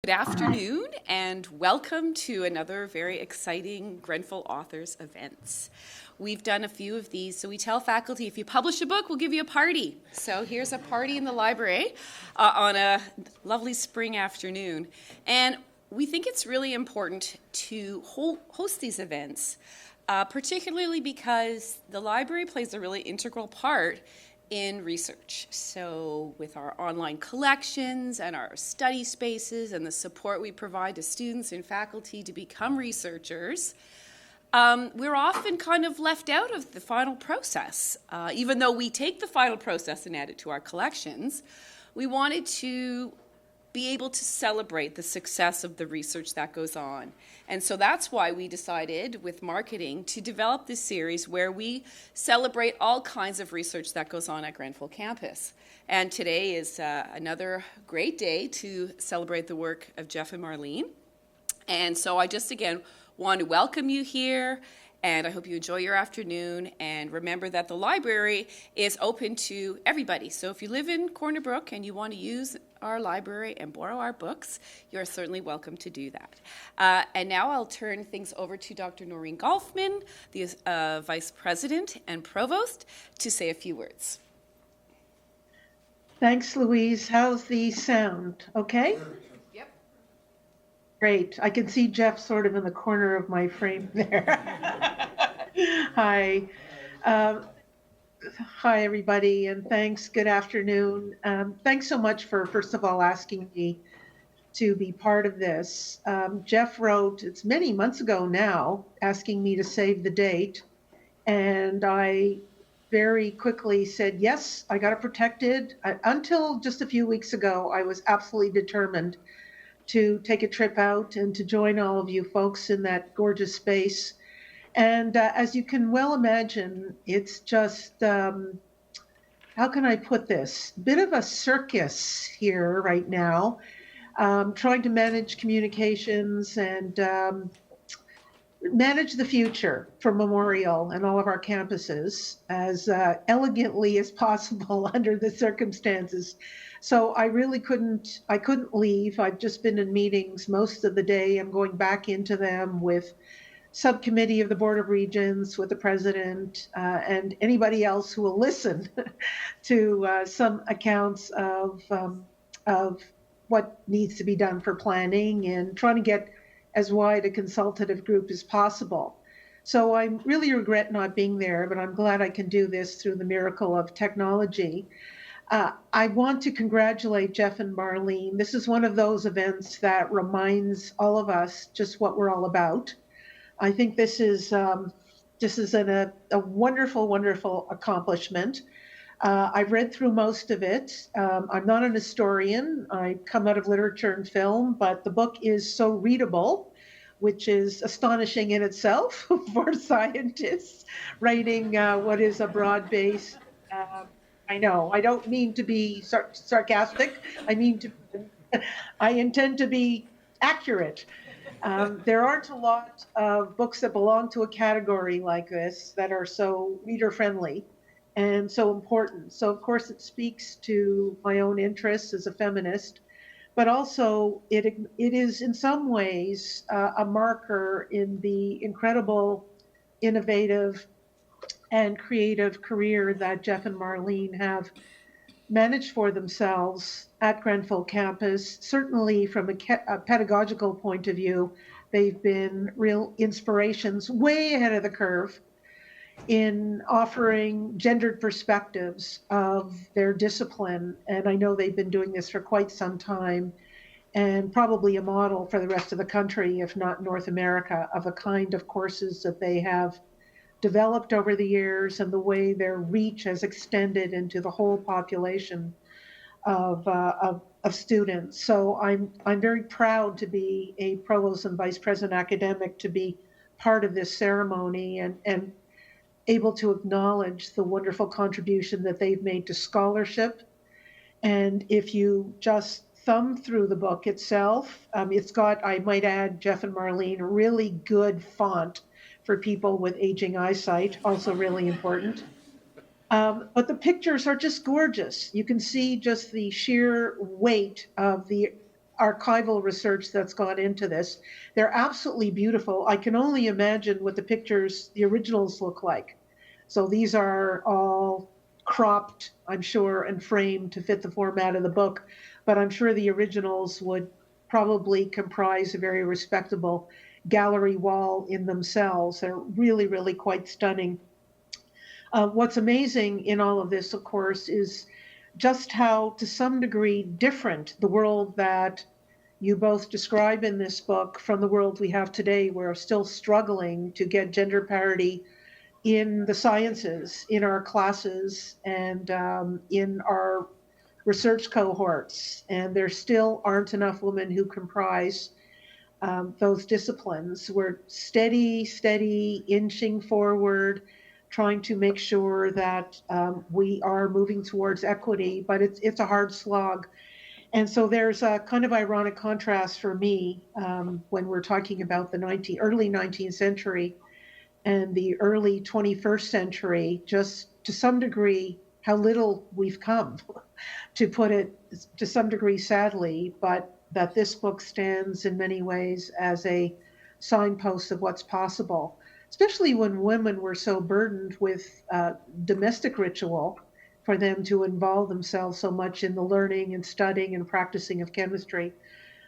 Good afternoon and welcome to another very exciting Grenfell Authors events. We've done a few of these, so we tell faculty if you publish a book, we'll give you a party. So here's a party in the library on a lovely spring afternoon. And we think it's really important to host these events, particularly because the library plays a really integral part in research. So with our online collections and our study spaces and the support we provide to students and faculty to become researchers, we're often kind of left out of the final process. Even though we take the final process and add it to our collections, we wanted to be able to celebrate the success of the research that goes on. And so that's why we decided with marketing to develop this series where we celebrate all kinds of research that goes on at Grenfell campus. And today is another great day to celebrate the work of Geoff and Marelene. And so I just again want to welcome you here, and I hope you enjoy your afternoon. And remember that the library is open to everybody. So if you live in Corner Brook and you want to use our library and borrow our books, you're certainly welcome to do that. And now I'll turn things over to Dr. Noreen Golfman, the Vice President and Provost, to say a few words. Thanks, Louise. How's the sound? Okay? Yep. Great. I can see Geoff sort of in the corner of my frame there. Hi. Hi, everybody, and thanks. Good afternoon. Thanks so much for, first of all, asking me to be part of this. Geoff wrote, it's many months ago now, asking me to save the date, and I very quickly said, yes, I got it protected. Until just a few weeks ago, I was absolutely determined to take a trip out and to join all of you folks in that gorgeous space. And as you can well imagine, it's just, how can I put this? Bit of a circus here right now, trying to manage communications and manage the future for Memorial and all of our campuses as elegantly as possible under the circumstances. So I really couldn't leave. I've just been in meetings most of the day. I'm going back into them with subcommittee of the Board of Regents, with the president, and anybody else who will listen to some accounts of what needs to be done for planning and trying to get as wide a consultative group as possible. So I really regret not being there, but I'm glad I can do this through the miracle of technology. I want to congratulate Geoff and Marelene. This is one of those events that reminds all of us just what we're all about. I think this is a wonderful, wonderful accomplishment. I've read through most of it. I'm not an historian. I come out of literature and film, but the book is so readable, which is astonishing in itself for scientists writing what is a broad-based. I know. I don't mean to be sarcastic. I intend to be accurate. There aren't a lot of books that belong to a category like this that are so reader-friendly and so important. So, of course, it speaks to my own interests as a feminist, but also it is in some ways a marker in the incredible, innovative, and creative career that Geoff and Marelene have managed for themselves at Grenfell campus. Certainly from a pedagogical point of view, they've been real inspirations way ahead of the curve in offering gendered perspectives of their discipline. And I know they've been doing this for quite some time, and probably a model for the rest of the country, if not North America, of a kind of courses that they have developed over the years and the way their reach has extended into the whole population of students. So I'm very proud to be a provost and vice president academic, to be part of this ceremony and able to acknowledge the wonderful contribution that they've made to scholarship. And if you just thumb through the book itself, it's got, I might add, Geoff and Marelene, really good font for people with aging eyesight, also really important. But the pictures are just gorgeous. You can see just the sheer weight of the archival research that's gone into this. They're absolutely beautiful. I can only imagine what the pictures, the originals look like. So these are all cropped, I'm sure, and framed to fit the format of the book, but I'm sure the originals would probably comprise a very respectable gallery wall in themselves. They're really, really quite stunning. What's amazing in all of this, of course, is just how, to some degree, different the world that you both describe in this book from the world we have today. We're still struggling to get gender parity in the sciences, in our classes, and in our research cohorts. And there still aren't enough women who comprise those disciplines. We're steady, inching forward, trying to make sure that we are moving towards equity, but it's a hard slog. And so there's a kind of ironic contrast for me when we're talking about the early 19th century and the early 21st century, just to some degree, how little we've come, to put it to some degree sadly, but that this book stands in many ways as a signpost of what's possible, especially when women were so burdened with domestic ritual for them to involve themselves so much in the learning and studying and practicing of chemistry.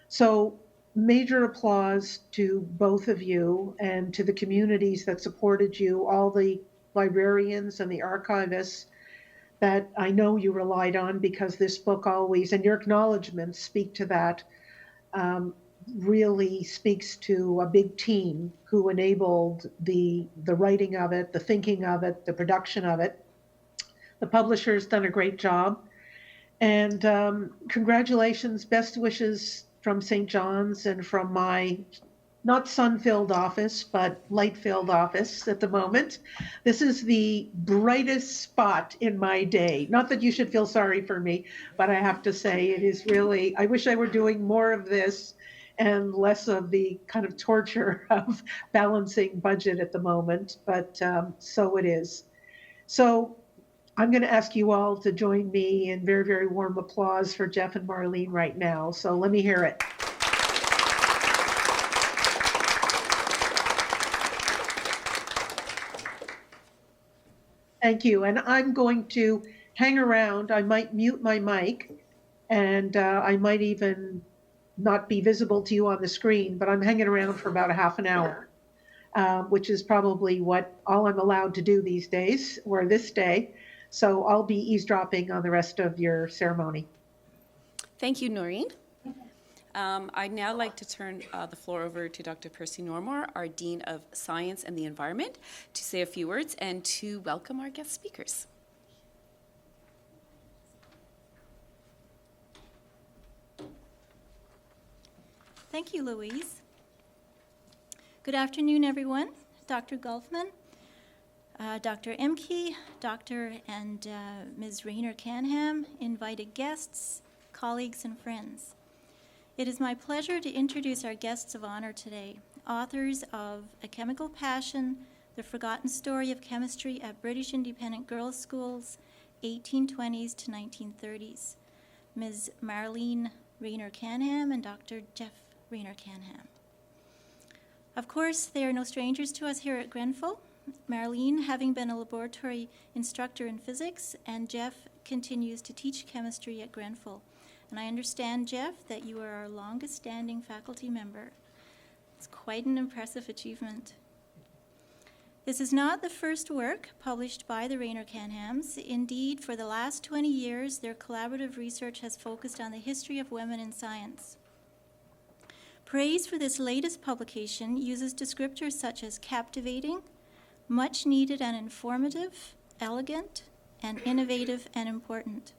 So major applause to both of you and to the communities that supported you, all the librarians and the archivists that I know you relied on, because this book always, and your acknowledgments speak to that, really speaks to a big team who enabled the writing of it, the thinking of it, the production of it. The publisher's done a great job. And congratulations, best wishes from St. John's and from my not sun-filled office, but light-filled office at the moment. This is the brightest spot in my day. Not that you should feel sorry for me, but I have to say it is really, I wish I were doing more of this and less of the kind of torture of balancing budget at the moment, but so it is. So I'm going to ask you all to join me in very, very warm applause for Geoff and Marelene right now. So let me hear it. Thank you. And I'm going to hang around. I might mute my mic, and I might even not be visible to you on the screen, but I'm hanging around for about a half an hour, which is probably all I'm allowed to do these days, or this day. So I'll be eavesdropping on the rest of your ceremony. Thank you, Noreen. I'd now like to turn the floor over to Dr. Percy Normore, our Dean of Science and the Environment, to say a few words and to welcome our guest speakers. Thank you, Louise. Good afternoon, everyone. Dr. Golfman, Dr. Emke, Dr. and Ms. Rayner-Canham, invited guests, colleagues, and friends. It is my pleasure to introduce our guests of honor today, authors of A Chemical Passion, The Forgotten Story of Chemistry at British Independent Girls' Schools, 1820s to 1930s, Ms. Marelene Rayner-Canham and Dr. Geoff Rayner-Canham. Of course, they are no strangers to us here at Grenfell. Marelene, having been a laboratory instructor in physics, and Geoff continues to teach chemistry at Grenfell. And I understand, Geoff, that you are our longest-standing faculty member. It's quite an impressive achievement. This is not the first work published by the Rayner-Canhams. Indeed, for the last 20 years, their collaborative research has focused on the history of women in science. Praise for this latest publication uses descriptors such as captivating, much needed and informative, elegant, and innovative and important.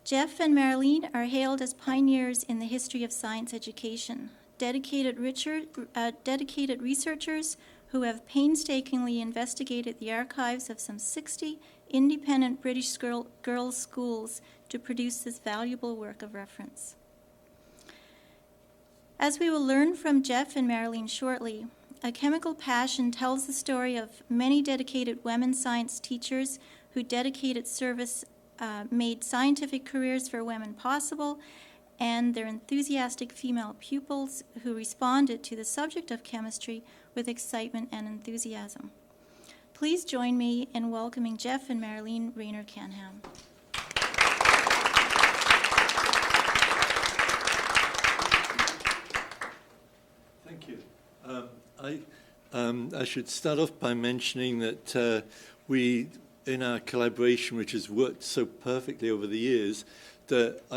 Geoff and Marelene are hailed as pioneers in the history of science education, dedicated researchers who have painstakingly investigated the archives of some 60 independent British girls' schools to produce this valuable work of reference. As we will learn from Geoff and Marelene shortly, A Chemical Passion tells the story of many dedicated women science teachers who dedicated service made scientific careers for women possible and their enthusiastic female pupils who responded to the subject of chemistry with excitement and enthusiasm. Please join me in welcoming Geoff and Marelene Rayner-Canham. Thank you. I should start off by mentioning that we, in our collaboration, which has worked so perfectly over the years, that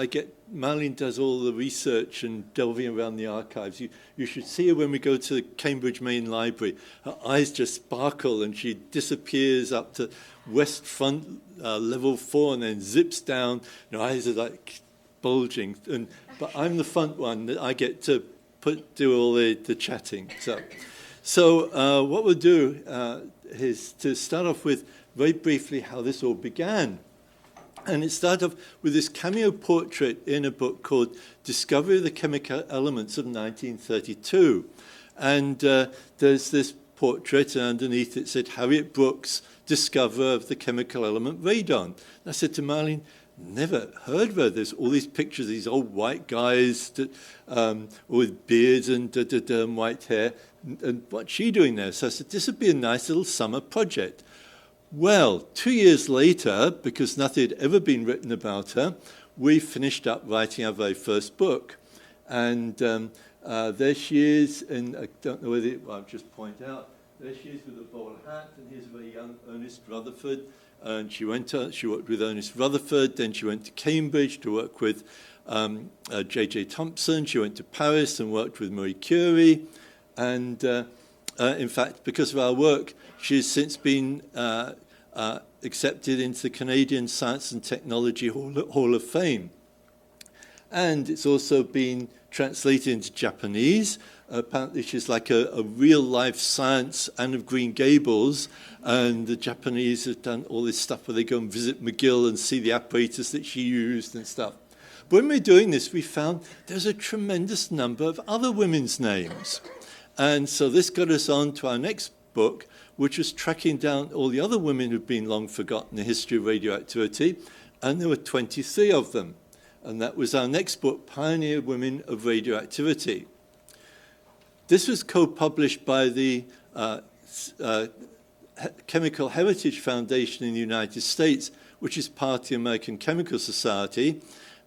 Marelene does all the research and delving around the archives. You should see her when we go to the Cambridge Main Library. Her eyes just sparkle and she disappears up to West Front level 4 and then zips down. Her eyes are like bulging. But I'm the front one that I get to do all the chatting. So what we'll do is to start off with very briefly how this all began. And it started off with this cameo portrait in a book called Discovery of the Chemical Elements of 1932. And there's this portrait, and underneath it said, Harriet Brooks, discoverer of the chemical element radon. And I said to Marlene, never heard of her. There's all these pictures of these old white guys with beards and white hair. And what's she doing there? So I said, this would be a nice little summer project. Well, 2 years later, because nothing had ever been written about her, we finished up writing our very first book. And there she is, and I don't know whether I'll just point out, there she is with a bowler hat, and here's a very young Ernest Rutherford. And she worked with Ernest Rutherford, then she went to Cambridge to work with J.J. Thomson. She went to Paris and worked with Marie Curie. And in fact, because of our work, she's since been accepted into the Canadian Science and Technology Hall of Fame. And it's also been translated into Japanese. Apparently she's like a real-life science Anne of Green Gables, and the Japanese have done all this stuff where they go and visit McGill and see the apparatus that she used and stuff. But when we're doing this, we found there's a tremendous number of other women's names. And so this got us on to our next book, which was tracking down all the other women who've been long forgotten in the history of radioactivity, and there were 23 of them. And that was our next book, Pioneer Women of Radioactivity. This was co-published by the Chemical Heritage Foundation in the United States, which is part of the American Chemical Society.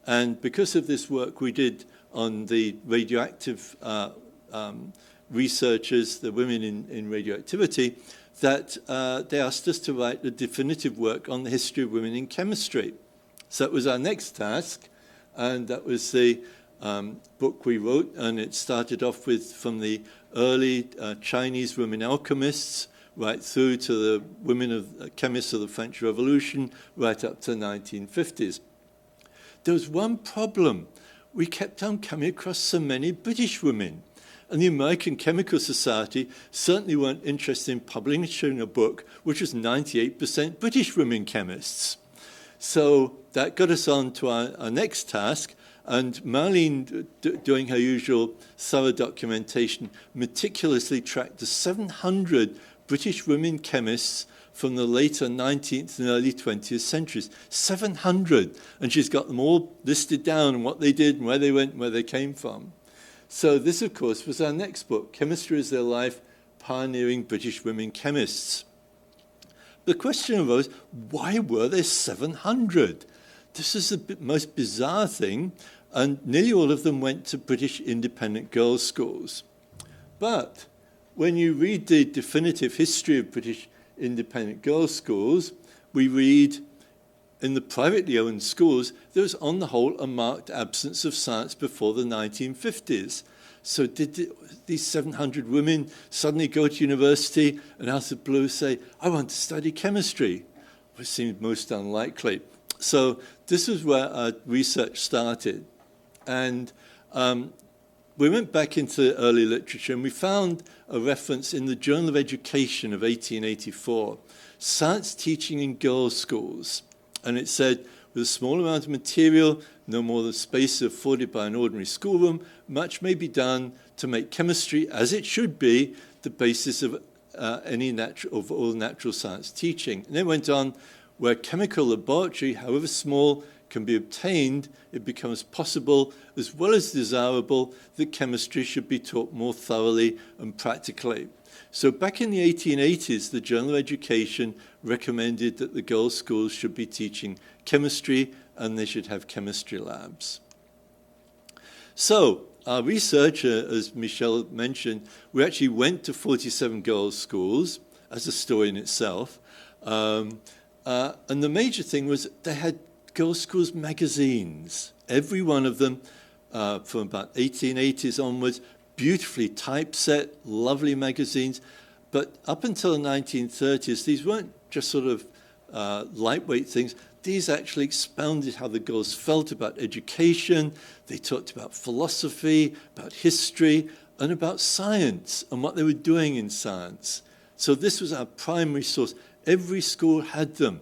And because of this work we did on the radioactive researchers, the women in radioactivity, that they asked us to write a definitive work on the history of women in chemistry. So that was our next task, and that was the book we wrote, and it started off with from the early Chinese women alchemists right through to the women chemists of the French Revolution, right up to the 1950s. There was one problem. We kept on coming across so many British women. And the American Chemical Society certainly weren't interested in publishing a book which was 98% British women chemists. So that got us on to our next task, and Marelene, doing her usual thorough documentation, meticulously tracked the 700 British women chemists from the later 19th and early 20th centuries. 700! And she's got them all listed down, and what they did, and where they went, and where they came from. So this, of course, was our next book, Chemistry is Their Life, Pioneering British Women Chemists. The question arose, why were there 700? This is the most bizarre thing, and nearly all of them went to British independent girls' schools. But when you read the definitive history of British independent girls' schools, we read in the privately owned schools, there was on the whole a marked absence of science before the 1950s. So did these 700 women suddenly go to university and out of the blue say, I want to study chemistry? Which seemed most unlikely. So this was where our research started. And we went back into early literature and we found a reference in the Journal of Education of 1884, Science Teaching in Girls' Schools. And it said, with a small amount of material, no more than space afforded by an ordinary schoolroom, much may be done to make chemistry, as it should be, the basis of all natural science teaching. And it went on, where chemical laboratory, however small, can be obtained, it becomes possible, as well as desirable, that chemistry should be taught more thoroughly and practically. So back in the 1880s, the Journal of Education recommended that the girls' schools should be teaching chemistry and they should have chemistry labs. So our research, as Michelle mentioned, we actually went to 47 girls' schools as a story in itself. And the major thing was they had girls' schools magazines. Every one of them, from about 1880s onwards, beautifully typeset, lovely magazines. But up until the 1930s, these weren't just sort of lightweight things. These actually expounded how the girls felt about education. They talked about philosophy, about history, and about science and what they were doing in science. So this was our primary source. Every school had them.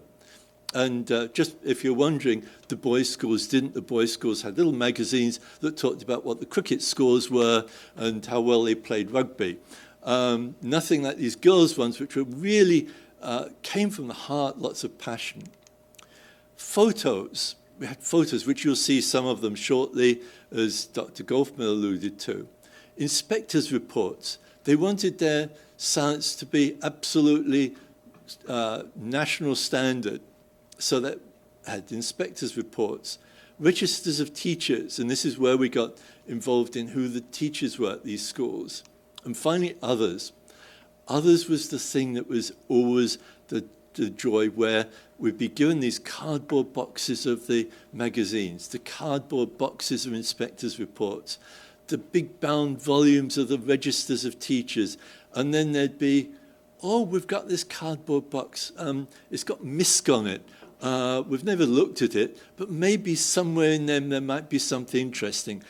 And just if you're wondering, the boys' schools didn't. The boys' schools had little magazines that talked about what the cricket scores were and how well they played rugby. Nothing like these girls' ones, which were really came from the heart, lots of passion. Photos. We had photos, which you'll see some of them shortly, as Dr. Golfman alluded to. Inspectors' reports. They wanted their science to be absolutely national standard. So that had inspectors' reports, registers of teachers, and this is where we got involved in who the teachers were at these schools. And finally, others. Others was the thing that was always the joy, where we'd be given these cardboard boxes of the magazines, the cardboard boxes of inspectors' reports, the big bound volumes of the registers of teachers, and then there'd be, oh, we've got this cardboard box, it's got MISC on it. We've never looked at it, but maybe somewhere in them there might be something interesting.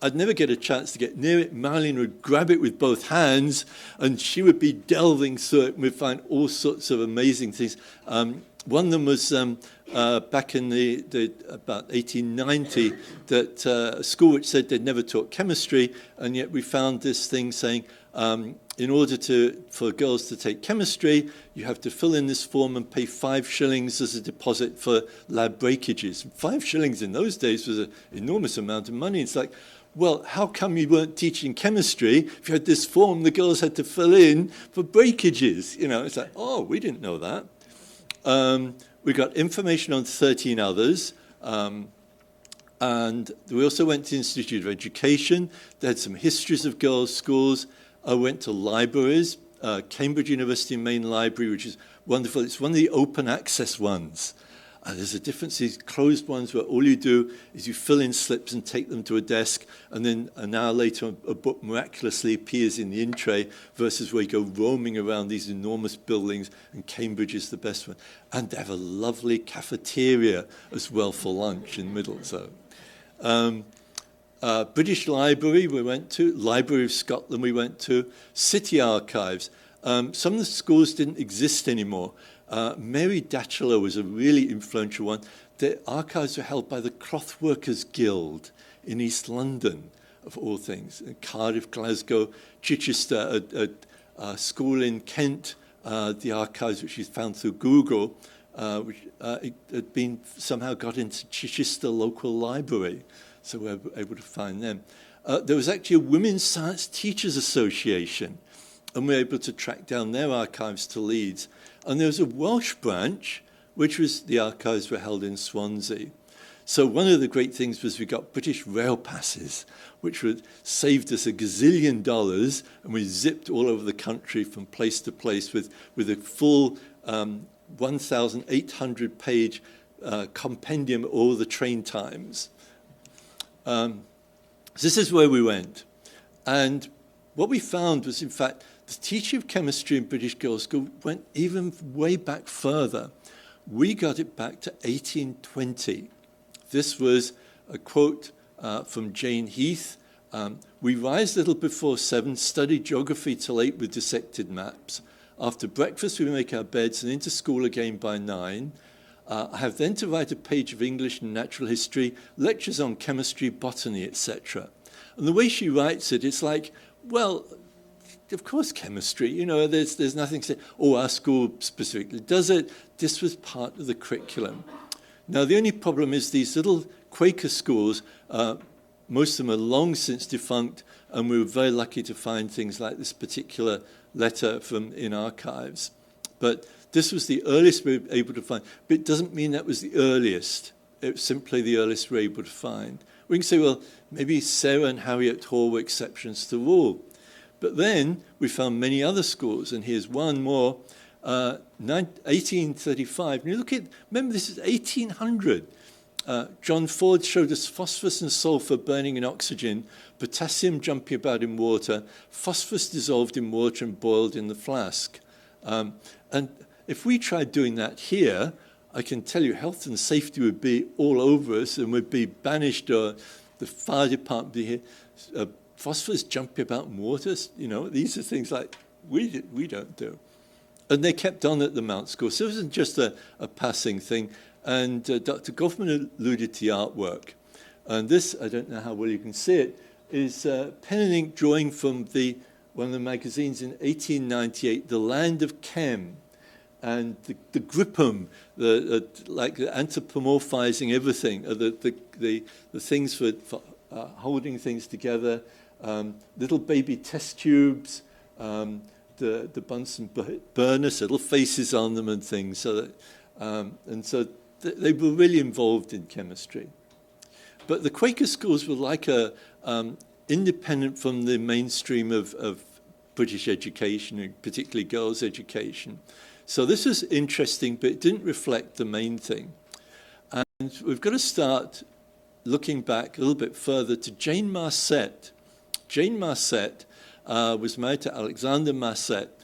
I'd never get a chance to get near it. Marelene would grab it with both hands, and she would be delving through it, and we'd find all sorts of amazing things. One of them was back in about 1890, that a school which said they'd never taught chemistry, and yet we found this thing saying, in order for girls to take chemistry, you have to fill in this form and pay 5 shillings as a deposit for lab breakages. 5 shillings in those days was an enormous amount of money. It's like, well, how come you weren't teaching chemistry if you had this form the girls had to fill in for breakages? You know, it's like, oh, we didn't know that. We got information on 13 others. And we also went to the Institute of Education. They had some histories of girls' schools. I went to libraries, Cambridge University Main Library, which is wonderful. It's one of the open access ones. There's a difference. These closed ones where all you do is you fill in slips and take them to a desk, and then an hour later a book miraculously appears in the in-tray, versus where you go roaming around these enormous buildings, and Cambridge is the best one. And they have a lovely cafeteria as well for lunch in the middle. So, British Library we went to, Library of Scotland we went to, City Archives. Some of the schools didn't exist anymore. Mary Datchler was a really influential one. The archives were held by the Cloth Workers Guild in East London, of all things. Cardiff, Glasgow, Chichester, a school in Kent, the archives which you found through Google, which it had been somehow got into Chichester Local Library, so we were able to find them. There was actually a Women's Science Teachers Association, and we were able to track down their archives to Leeds. And there was a Welsh branch, which was the archives were held in Swansea. So one of the great things was we got British rail passes, which saved us $1 gazillion, and we zipped all over the country from place to place with a full 1,800-page compendium of all the train times. This is where we went. And what we found was, in fact, the teaching of chemistry in British Girls' School went even way back further. We got it back to 1820. This was a quote from Jane Heath. We rise little before 7, study geography till 8 with dissected maps. After breakfast, we make our beds and into school again by 9. I have then to write a page of English and natural history, lectures on chemistry, botany, etc. And the way she writes it, it's like, well, of course, chemistry, you know, there's nothing to say, oh, our school specifically does it. This was part of the curriculum. Now, the only problem is these little Quaker schools, most of them are long since defunct, and we were very lucky to find things like this particular letter in archives. But this was the earliest we were able to find. But it doesn't mean that was the earliest. It was simply the earliest we were able to find. We can say, well, maybe Sarah and Harriet Hall were exceptions to the rule. But then we found many other schools, and here's one more, 1835. And you look at, remember, this is 1800. John Ford showed us phosphorus and sulfur burning in oxygen, potassium jumping about in water, phosphorus dissolved in water and boiled in the flask. And if we tried doing that here, I can tell you health and safety would be all over us and would be banished, or the fire department would be here. Phosphorus jumping about in water, these are things like we don't do. And they kept on at the Mount School. So it wasn't just a passing thing. And Dr. Goffman alluded to the artwork. And this, I don't know how well you can see it, is pen and ink drawing from one of the magazines in 1898, The Land of Chem. And the gripum, like anthropomorphizing everything, the things for holding things together, little baby test tubes, the Bunsen burners, little faces on them and things. So they were really involved in chemistry. But the Quaker schools were like independent from the mainstream of British education, particularly girls' education. So this was interesting, but it didn't reflect the main thing. And we've got to start looking back a little bit further to Jane Marcet. Jane Marcet was married to Alexander Marcet,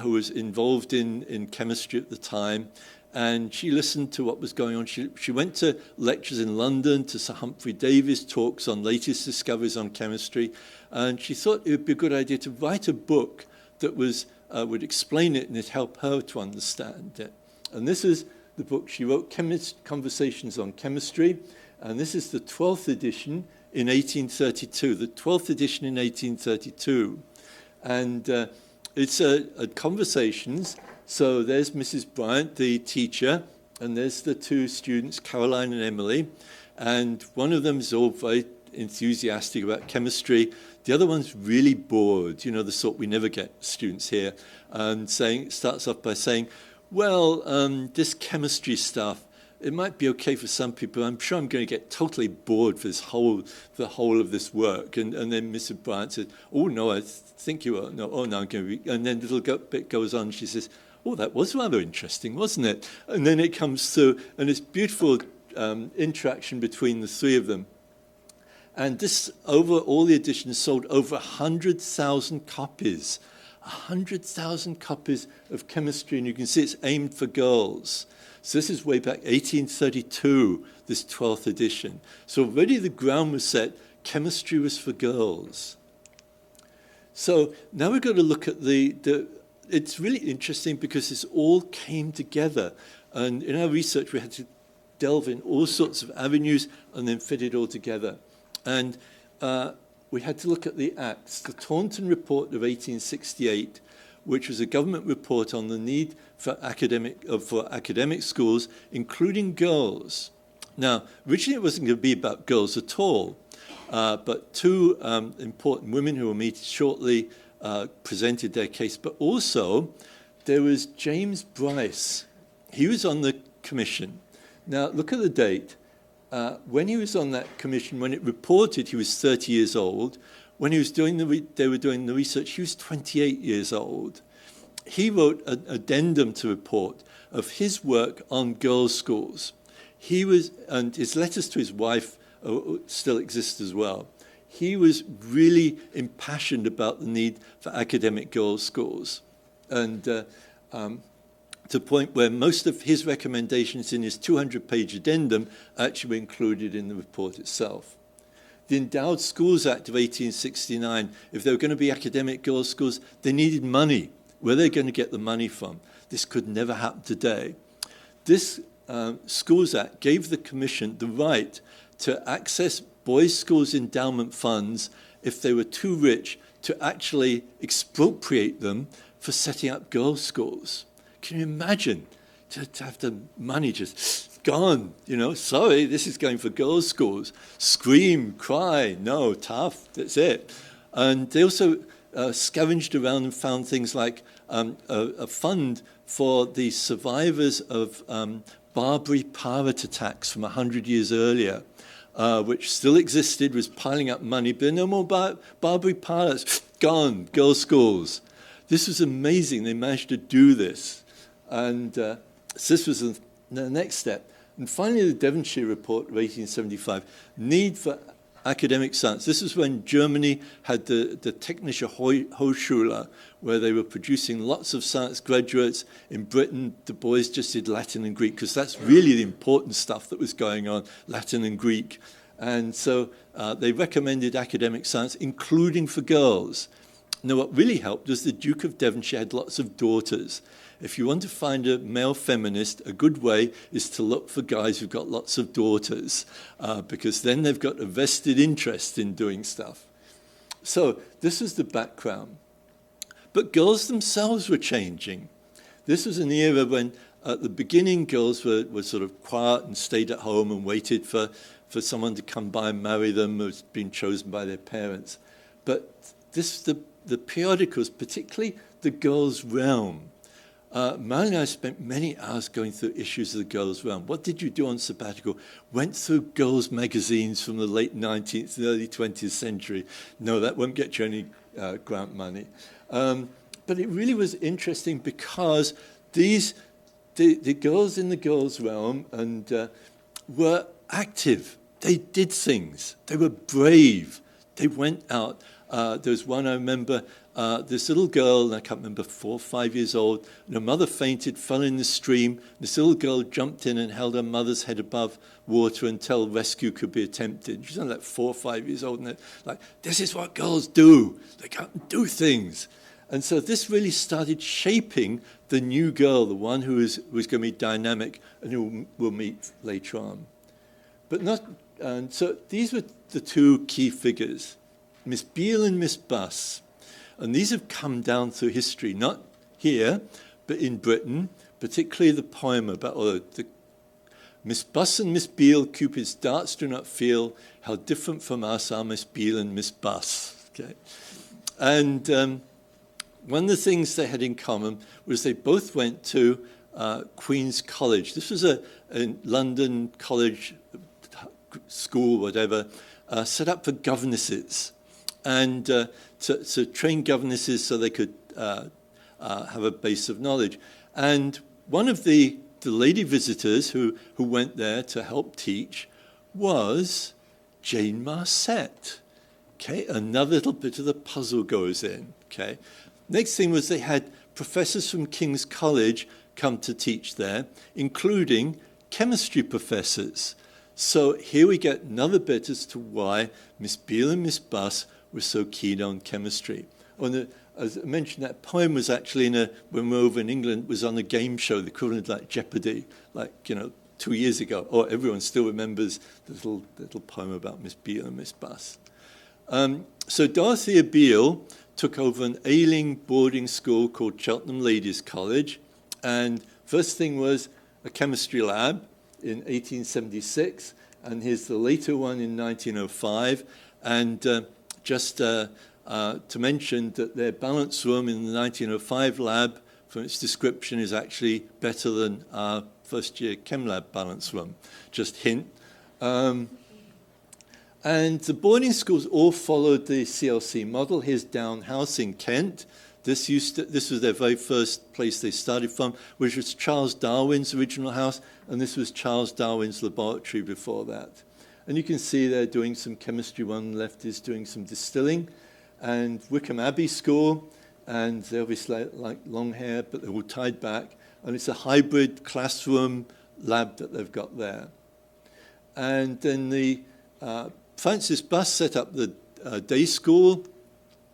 who was involved in chemistry at the time. And she listened to what was going on. She went to lectures in London, to Sir Humphrey Davy's talks on latest discoveries on chemistry. And she thought it would be a good idea to write a book that would explain it and it'd help her to understand it. And this is the book she wrote, Conversations on Chemistry. And this is the 12th edition in 1832, the 12th edition in 1832. And it's conversations. So there's Mrs. Bryant, the teacher, and there's the two students, Caroline and Emily. And one of them is all very enthusiastic about chemistry. The other one's really bored, the sort we never get students here. And starts off by saying, well, this chemistry stuff, it might be okay for some people. I'm sure I'm going to get totally bored for the whole of this work. And then Mrs. Bryant said, oh, no, I think you are. No, oh, no, I'm going to be. And then the little bit goes on. She says, oh, that was rather interesting, wasn't it? And then it comes through, and it's beautiful interaction between the three of them. And this, over all the editions, sold over 100,000 copies. 100,000 copies of chemistry, and you can see it's aimed for girls. So this is way back 1832, this 12th edition. So already the ground was set, chemistry was for girls. So now we've got to look at it's really interesting because this all came together. And in our research, we had to delve in all sorts of avenues and then fit it all together. And we had to look at the Acts, the Taunton Report of 1868, which was a government report on the need for academic schools, including girls. Now, originally it wasn't going to be about girls at all, but two important women who will meet shortly presented their case. But also, there was James Bryce. He was on the commission. Now, look at the date. When he was on that commission, when it reported he was 30 years old, when he was they were doing the research, he was 28 years old. He wrote an addendum to report of his work on girls' schools. And his letters to his wife still exist as well. He was really impassioned about the need for academic girls' schools. And to the point where most of his recommendations in his 200-page addendum actually were included in the report itself. The Endowed Schools Act of 1869, if there were going to be academic girls' schools, they needed money. Where are they going to get the money from? This could never happen today. This Schools Act gave the Commission the right to access boys' schools' endowment funds if they were too rich to actually expropriate them for setting up girls' schools. Can you imagine to have the money just gone. Sorry, this is going for girls' schools. Scream, cry, no, tough, that's it. And they also scavenged around and found things like a fund for the survivors of Barbary pirate attacks from 100 years earlier, which still existed, was piling up money, but no more Barbary pirates. Gone, girls' schools. This was amazing. They managed to do this. And so this was the next step. And finally, the Devonshire Report of 1875, need for academic science. This is when Germany had the Technische Hochschule, where they were producing lots of science graduates. In Britain, the boys just did Latin and Greek, because that's really the important stuff that was going on, Latin and Greek. And so they recommended academic science, including for girls. Now, what really helped was the Duke of Devonshire had lots of daughters. If you want to find a male feminist, a good way is to look for guys who've got lots of daughters, because then they've got a vested interest in doing stuff. So this is the background. But girls themselves were changing. This was an era when, at the beginning, girls were sort of quiet and stayed at home and waited for someone to come by and marry them, who was being chosen by their parents. But the periodicals, particularly the Girls' Realm. Marelene and I spent many hours going through issues of the Girls' Realm. What did you do on sabbatical? Went through girls' magazines from the late 19th and early 20th century. No, that won't get you any grant money. But it really was interesting, because the girls in the Girls' Realm were active. They did things. They were brave. They went out. There was one I remember, this little girl, and I can't remember, 4 or 5 years old, and her mother fainted, fell in the stream. This little girl jumped in and held her mother's head above water until rescue could be attempted. She's only like 4 or 5 years old, and they're like, this is what girls do. They go out and do things. And so this really started shaping the new girl, the one who was going to be dynamic and who we'll meet later on. And so these were the two key figures, Miss Beale and Miss Buss. And these have come down through history, not here, but in Britain, particularly the poem about the Miss Buss and Miss Beale, Cupid's darts do not feel, how different from us are Miss Beale and Miss Buss. Okay? And one of the things they had in common was they both went to Queen's College. This was a London college, school, whatever, set up for governesses, and to train governesses so they could have a base of knowledge. And one of the lady visitors who went there to help teach was Jane Marcet. Okay, another little bit of the puzzle goes in. Okay, next thing was they had professors from King's College come to teach there, including chemistry professors. So here we get another bit as to why Miss Beale and Miss Buss were so keen on chemistry. As I mentioned, that poem was actually when we were over in England, was on a game show, the equivalent of like Jeopardy, 2 years ago. Oh, everyone still remembers the little poem about Miss Beale and Miss Buss. So Dorothea Beale took over an ailing boarding school called Cheltenham Ladies' College, and first thing was a chemistry lab in 1876, and here's the later one in 1905. And just to mention that their balance room in the 1905 lab, from its description, is actually better than our first-year chem lab balance room. Just hint. And the boarding schools all followed the CLC model. Here's Down House in Kent. This was their very first place they started from, which was Charles Darwin's original house, and this was Charles Darwin's laboratory before that. And you can see they're doing some chemistry. One left is doing some distilling. And Wickham Abbey School, and they obviously like long hair, but they're all tied back. And it's a hybrid classroom lab that they've got there. And then the Francis Buss set up the day school.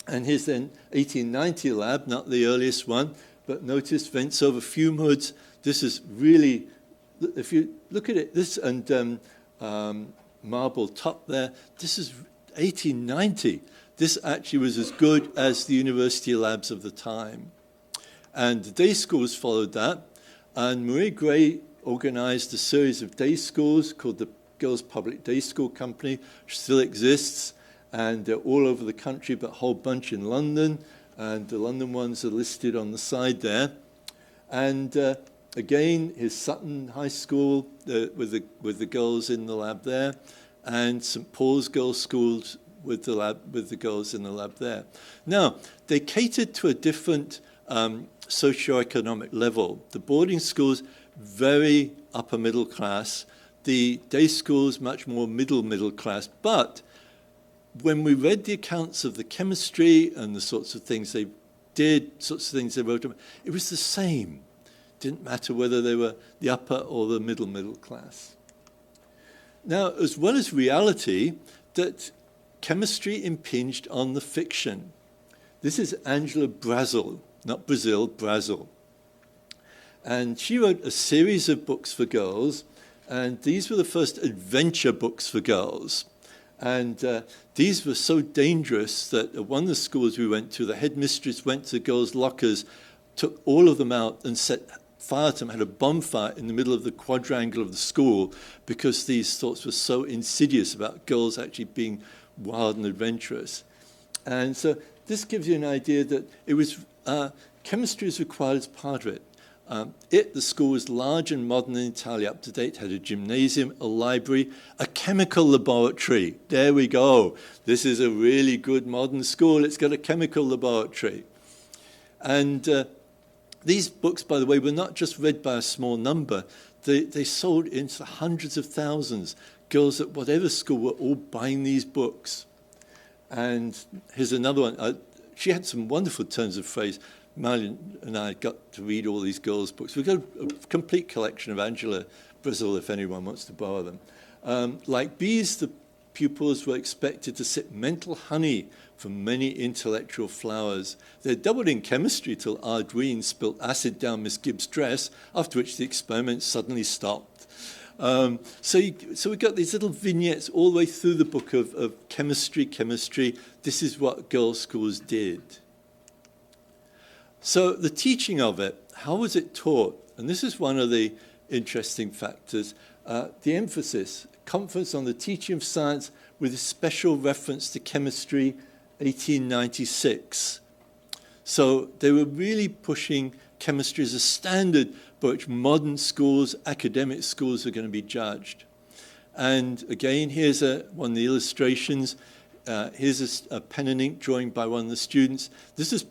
And here's then 1890 lab, not the earliest one, but notice vents over fume hoods. This is really, if you look at it, this and marble top there, this is 1890. This actually was as good as the university labs of the time. And the day schools followed that. And Marie Gray organized a series of day schools called the Girls Public Day School Company, which still exists, and they're all over the country, but a whole bunch in London, and the London ones are listed on the side there. And again, here's Sutton High School with the girls in the lab there, and St. Paul's Girls' Schools with the girls in the lab there. Now, they catered to a different socioeconomic level. The boarding schools, very upper middle class. The day schools, much more middle class. But when we read the accounts of the chemistry and the sorts of things they did, sorts of things they wrote about, it was the same. Didn't matter whether they were the upper or the middle class. Now, as well as reality, that chemistry impinged on the fiction. This is Angela Brazel, not Brazil, Brazel. And she wrote a series of books for girls, and these were the first adventure books for girls. And these were so dangerous that at one of the schools we went to, the headmistress went to the girls' lockers, took all of them out and set fire to them, had a bonfire in the middle of the quadrangle of the school, because these thoughts were so insidious about girls actually being wild and adventurous. And so this gives you an idea that it was chemistry is required as part of it. The school was large and modern and entirely up to date, had a gymnasium, a library, a chemical laboratory. There we go. This is a really good modern school. It's got a chemical laboratory. And these books, by the way, were not just read by a small number. They sold into hundreds of thousands. Girls at whatever school were all buying these books. And here's another one. She had some wonderful turns of phrase. Marelene and I got to read all these girls' books. We've got a complete collection of Angela Brazel, if anyone wants to borrow them. Like bees, the pupils were expected to sip mental honey from many intellectual flowers. They doubled in chemistry till Ardween spilt acid down Miss Gibbs' dress, after which the experiment suddenly stopped. So we've got these little vignettes all the way through the book of chemistry. This is what girls' schools did. So the teaching of it, how was it taught? And this is one of the interesting factors. The emphasis, conference on the teaching of science with a special reference to chemistry, 1896. So they were really pushing chemistry as a standard by which modern schools, academic schools, are going to be judged. And again, here's one of the illustrations. Here's a pen and ink drawing by one of the students. This is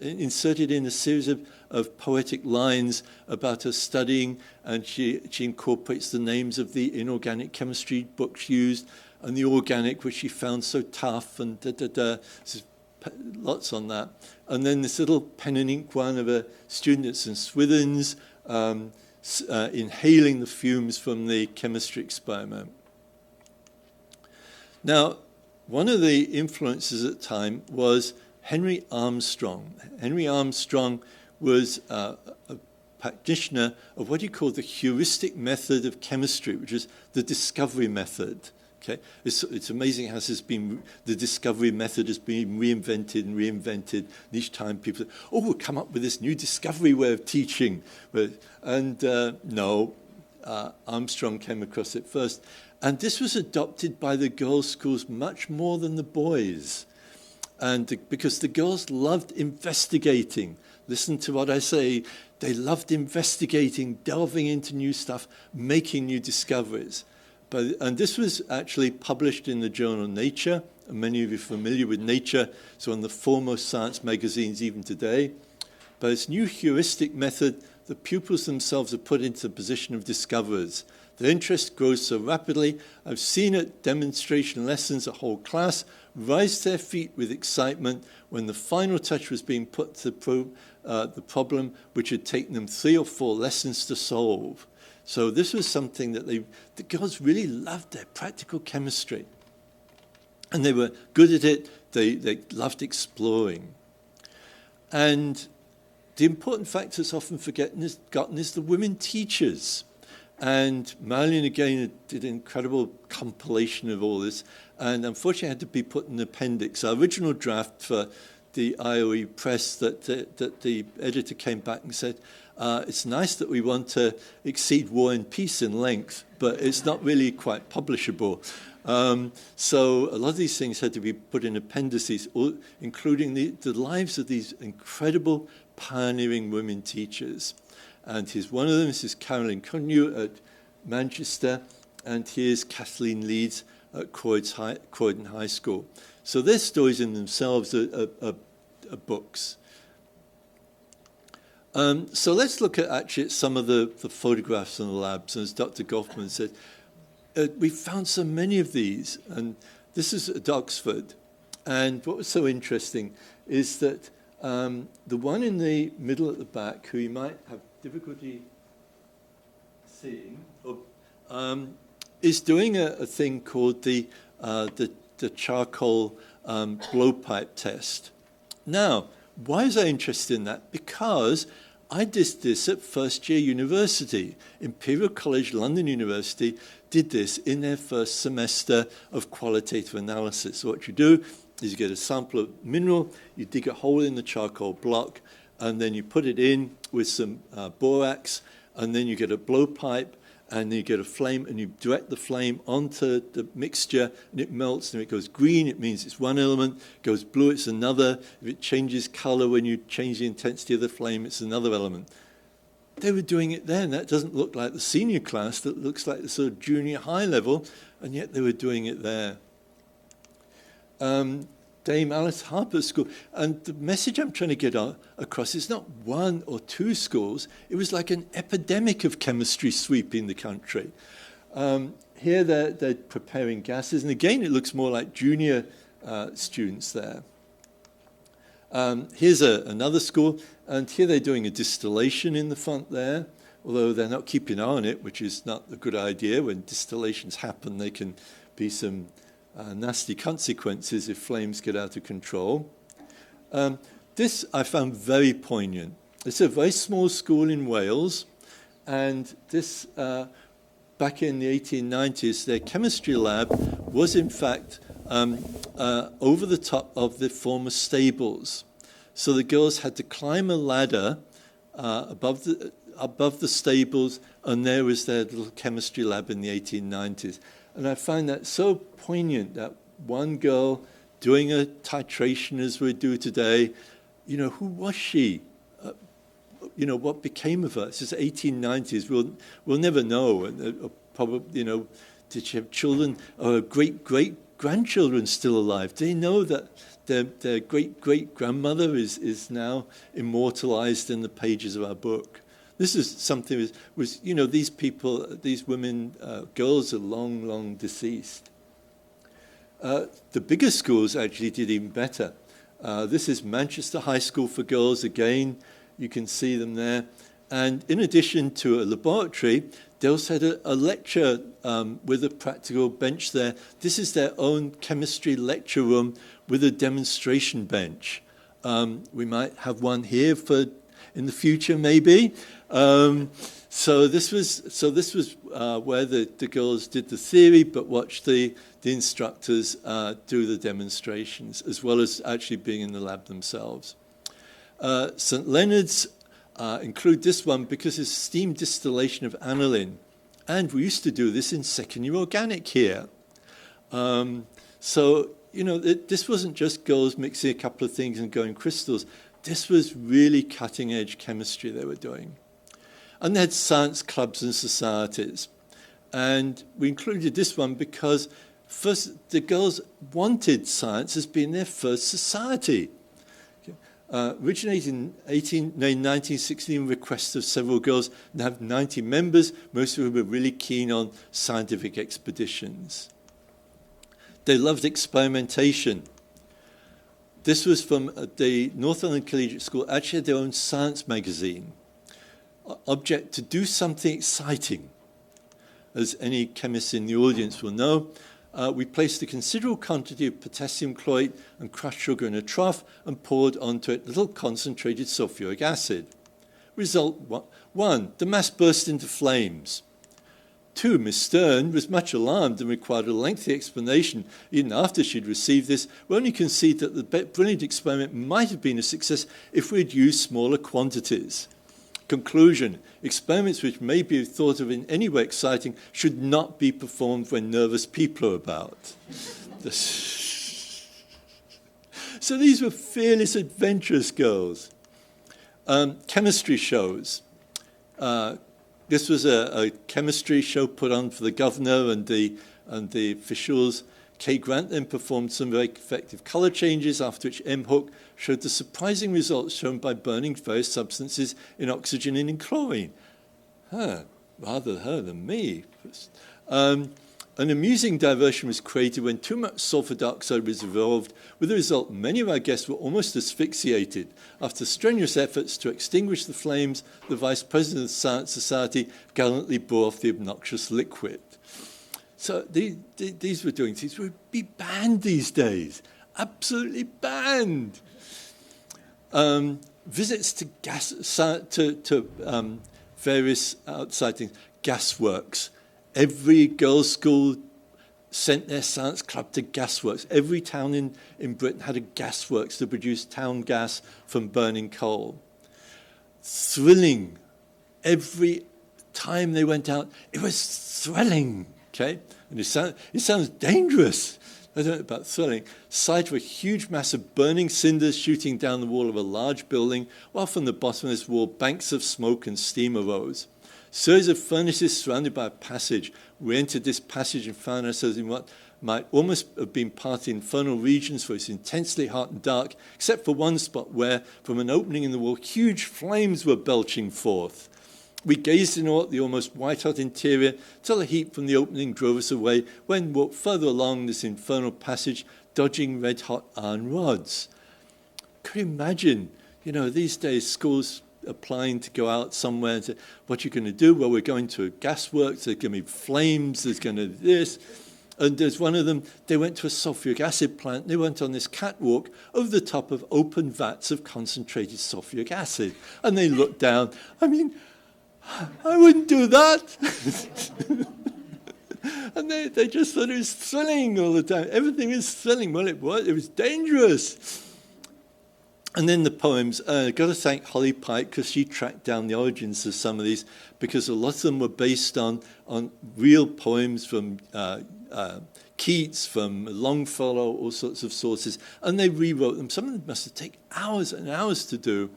inserted in a series of poetic lines about her studying, and she incorporates the names of the inorganic chemistry books used and the organic, which she found so tough, and lots on that. And then this little pen and ink one of a student at St. Swithin's inhaling the fumes from the chemistry experiment. Now, one of the influences at the time was Henry Armstrong. Henry Armstrong was a practitioner of what he called the heuristic method of chemistry, which is the discovery method. Okay, it's amazing how the discovery method has been reinvented. And each time people say, oh, we'll come up with this new discovery way of teaching. No, Armstrong came across it first. And this was adopted by the girls' schools much more than the boys. Because the girls loved investigating. Listen to what I say. They loved investigating, delving into new stuff, making new discoveries. And this was actually published in the journal Nature. And many of you are familiar with Nature. It's one of the foremost science magazines even today. But its new heuristic method, the pupils themselves are put into the position of discoverers. Their interest grows so rapidly, I've seen at demonstration lessons a whole class rise to their feet with excitement when the final touch was being put to the problem which had taken them 3 or 4 lessons to solve. So this was something that the girls really loved, their practical chemistry. And they were good at it, they loved exploring. And the important fact that's often forgotten is the women teachers. And Marelene, again, did an incredible compilation of all this. And unfortunately, it had to be put in an appendix. Our original draft for the IOE press that the editor came back and said, it's nice that we want to exceed War and Peace in length, but it's not really quite publishable. So a lot of these things had to be put in appendices, including the lives of these incredible pioneering women teachers. And here's one of them. This is Carolyn Cunyu at Manchester, and here's Kathleen Leeds at Croydon High School. So their stories in themselves are books. So let's look at actually some of the photographs in the labs. And as Dr. Goffman said, we found so many of these. And this is at Oxford. And what was so interesting is that the one in the middle at the back, who you might have difficulty seeing, is doing a thing called the charcoal blowpipe test. Now, why was I interested in that? Because I did this at first year university. Imperial College London University did this in their first semester of qualitative analysis. So what you do is you get a sample of mineral, you dig a hole in the charcoal block, and then you put it in with some borax, and then you get a blowpipe, and then you get a flame, and you direct the flame onto the mixture, and it melts, and if it goes green, it means it's one element. If it goes blue, it's another. If it changes color when you change the intensity of the flame, it's another element. They were doing it then. That doesn't look like the senior class. That looks like the sort of junior high level, and yet they were doing it there. Dame Alice Harper's school. And the message I'm trying to get across is not one or two schools. It was like an epidemic of chemistry sweeping the country. Here they're preparing gases. And again, it looks more like junior students there. Here's another school. And here they're doing a distillation in the front there, although they're not keeping an eye on it, which is not a good idea. When distillations happen, there can be some nasty consequences if flames get out of control. This I found very poignant. It's a very small school in Wales, and this, back in the 1890s, their chemistry lab was in fact over the top of the former stables. So the girls had to climb a ladder above the stables, and there was their little chemistry lab in the 1890s. And I find that so poignant, that one girl doing a titration as we do today, who was she? What became of her? It's just 1890s. We'll never know. And probably, did she have children? Or great-great-grandchildren still alive? Do they know that their great-great-grandmother is now immortalized in the pages of our book? This is something these people, these women, girls are long, long deceased. The bigger schools actually did even better. This is Manchester High School for Girls. Again, you can see them there. And in addition to a laboratory, they also had a lecture with a practical bench there. This is their own chemistry lecture room with a demonstration bench. We might have one here in the future, maybe. So this was where the girls did the theory, but watched the instructors do the demonstrations, as well as actually being in the lab themselves. St. Leonard's include this one because it's steam distillation of aniline. And we used to do this in second-year organic here. This wasn't just girls mixing a couple of things and going crystals. This was really cutting-edge chemistry they were doing. And they had science clubs and societies. And we included this one because first the girls wanted science as being their first society. Originated in 1916, request of several girls, and have 90 members, most of whom were really keen on scientific expeditions. They loved experimentation. This was from the Northumberland Collegiate School, actually had their own science magazine. Object to do something exciting. As any chemist in the audience will know, we placed a considerable quantity of potassium chlorate and crushed sugar in a trough and poured onto it little concentrated sulfuric acid. Result one, the mass burst into flames. 2. Miss Stern was much alarmed and required a lengthy explanation even after she'd received this. We only concede that the brilliant experiment might have been a success if we'd used smaller quantities. Conclusion: experiments which may be thought of in any way exciting should not be performed when nervous people are about. So these were fearless, adventurous girls. Chemistry shows. This was a chemistry show put on for the governor and the officials. Kay Grant then performed some very effective color changes, after which M. Hook showed the surprising results shown by burning various substances in oxygen and in chlorine. Rather her than me. An amusing diversion was created when too much sulfur dioxide was evolved, with the result many of our guests were almost asphyxiated. After strenuous efforts to extinguish the flames, the Vice President of the Science Society gallantly bore off the obnoxious liquid. So these were doing things would be banned these days, absolutely banned. Visits to various outside things, gasworks. Every girls' school sent their science club to gasworks. Every town in Britain had a gasworks to produce town gas from burning coal. Thrilling. Every time they went out, it was thrilling. Okay, and it sounds dangerous. I don't know about thrilling. Sight of a huge mass of burning cinders shooting down the wall of a large building, while from the bottom of this wall, banks of smoke and steam arose. Series of furnaces surrounded by a passage. We entered this passage and found ourselves in what might almost have been part of the infernal regions, for it's intensely hot and dark, except for one spot where, from an opening in the wall, huge flames were belching forth. We gazed in awe at the almost white-hot interior till the heat from the opening drove us away, when walked further along this infernal passage, dodging red-hot iron rods. Could you imagine, these days schools applying to go out somewhere and say, what are you going to do? Well, we're going to a gasworks, there's going to be flames, there's going to be this. And there's one of them, they went to a sulfuric acid plant, they went on this catwalk over the top of open vats of concentrated sulfuric acid. And they looked down. I wouldn't do that. And they just thought it was thrilling all the time. Everything was thrilling. Well, it was. It was dangerous. And then the poems. I've got to thank Holly Pike, because she tracked down the origins of some of these, because a lot of them were based on real poems from Keats, from Longfellow, all sorts of sources, and they rewrote them. Some of them must have taken hours and hours to do.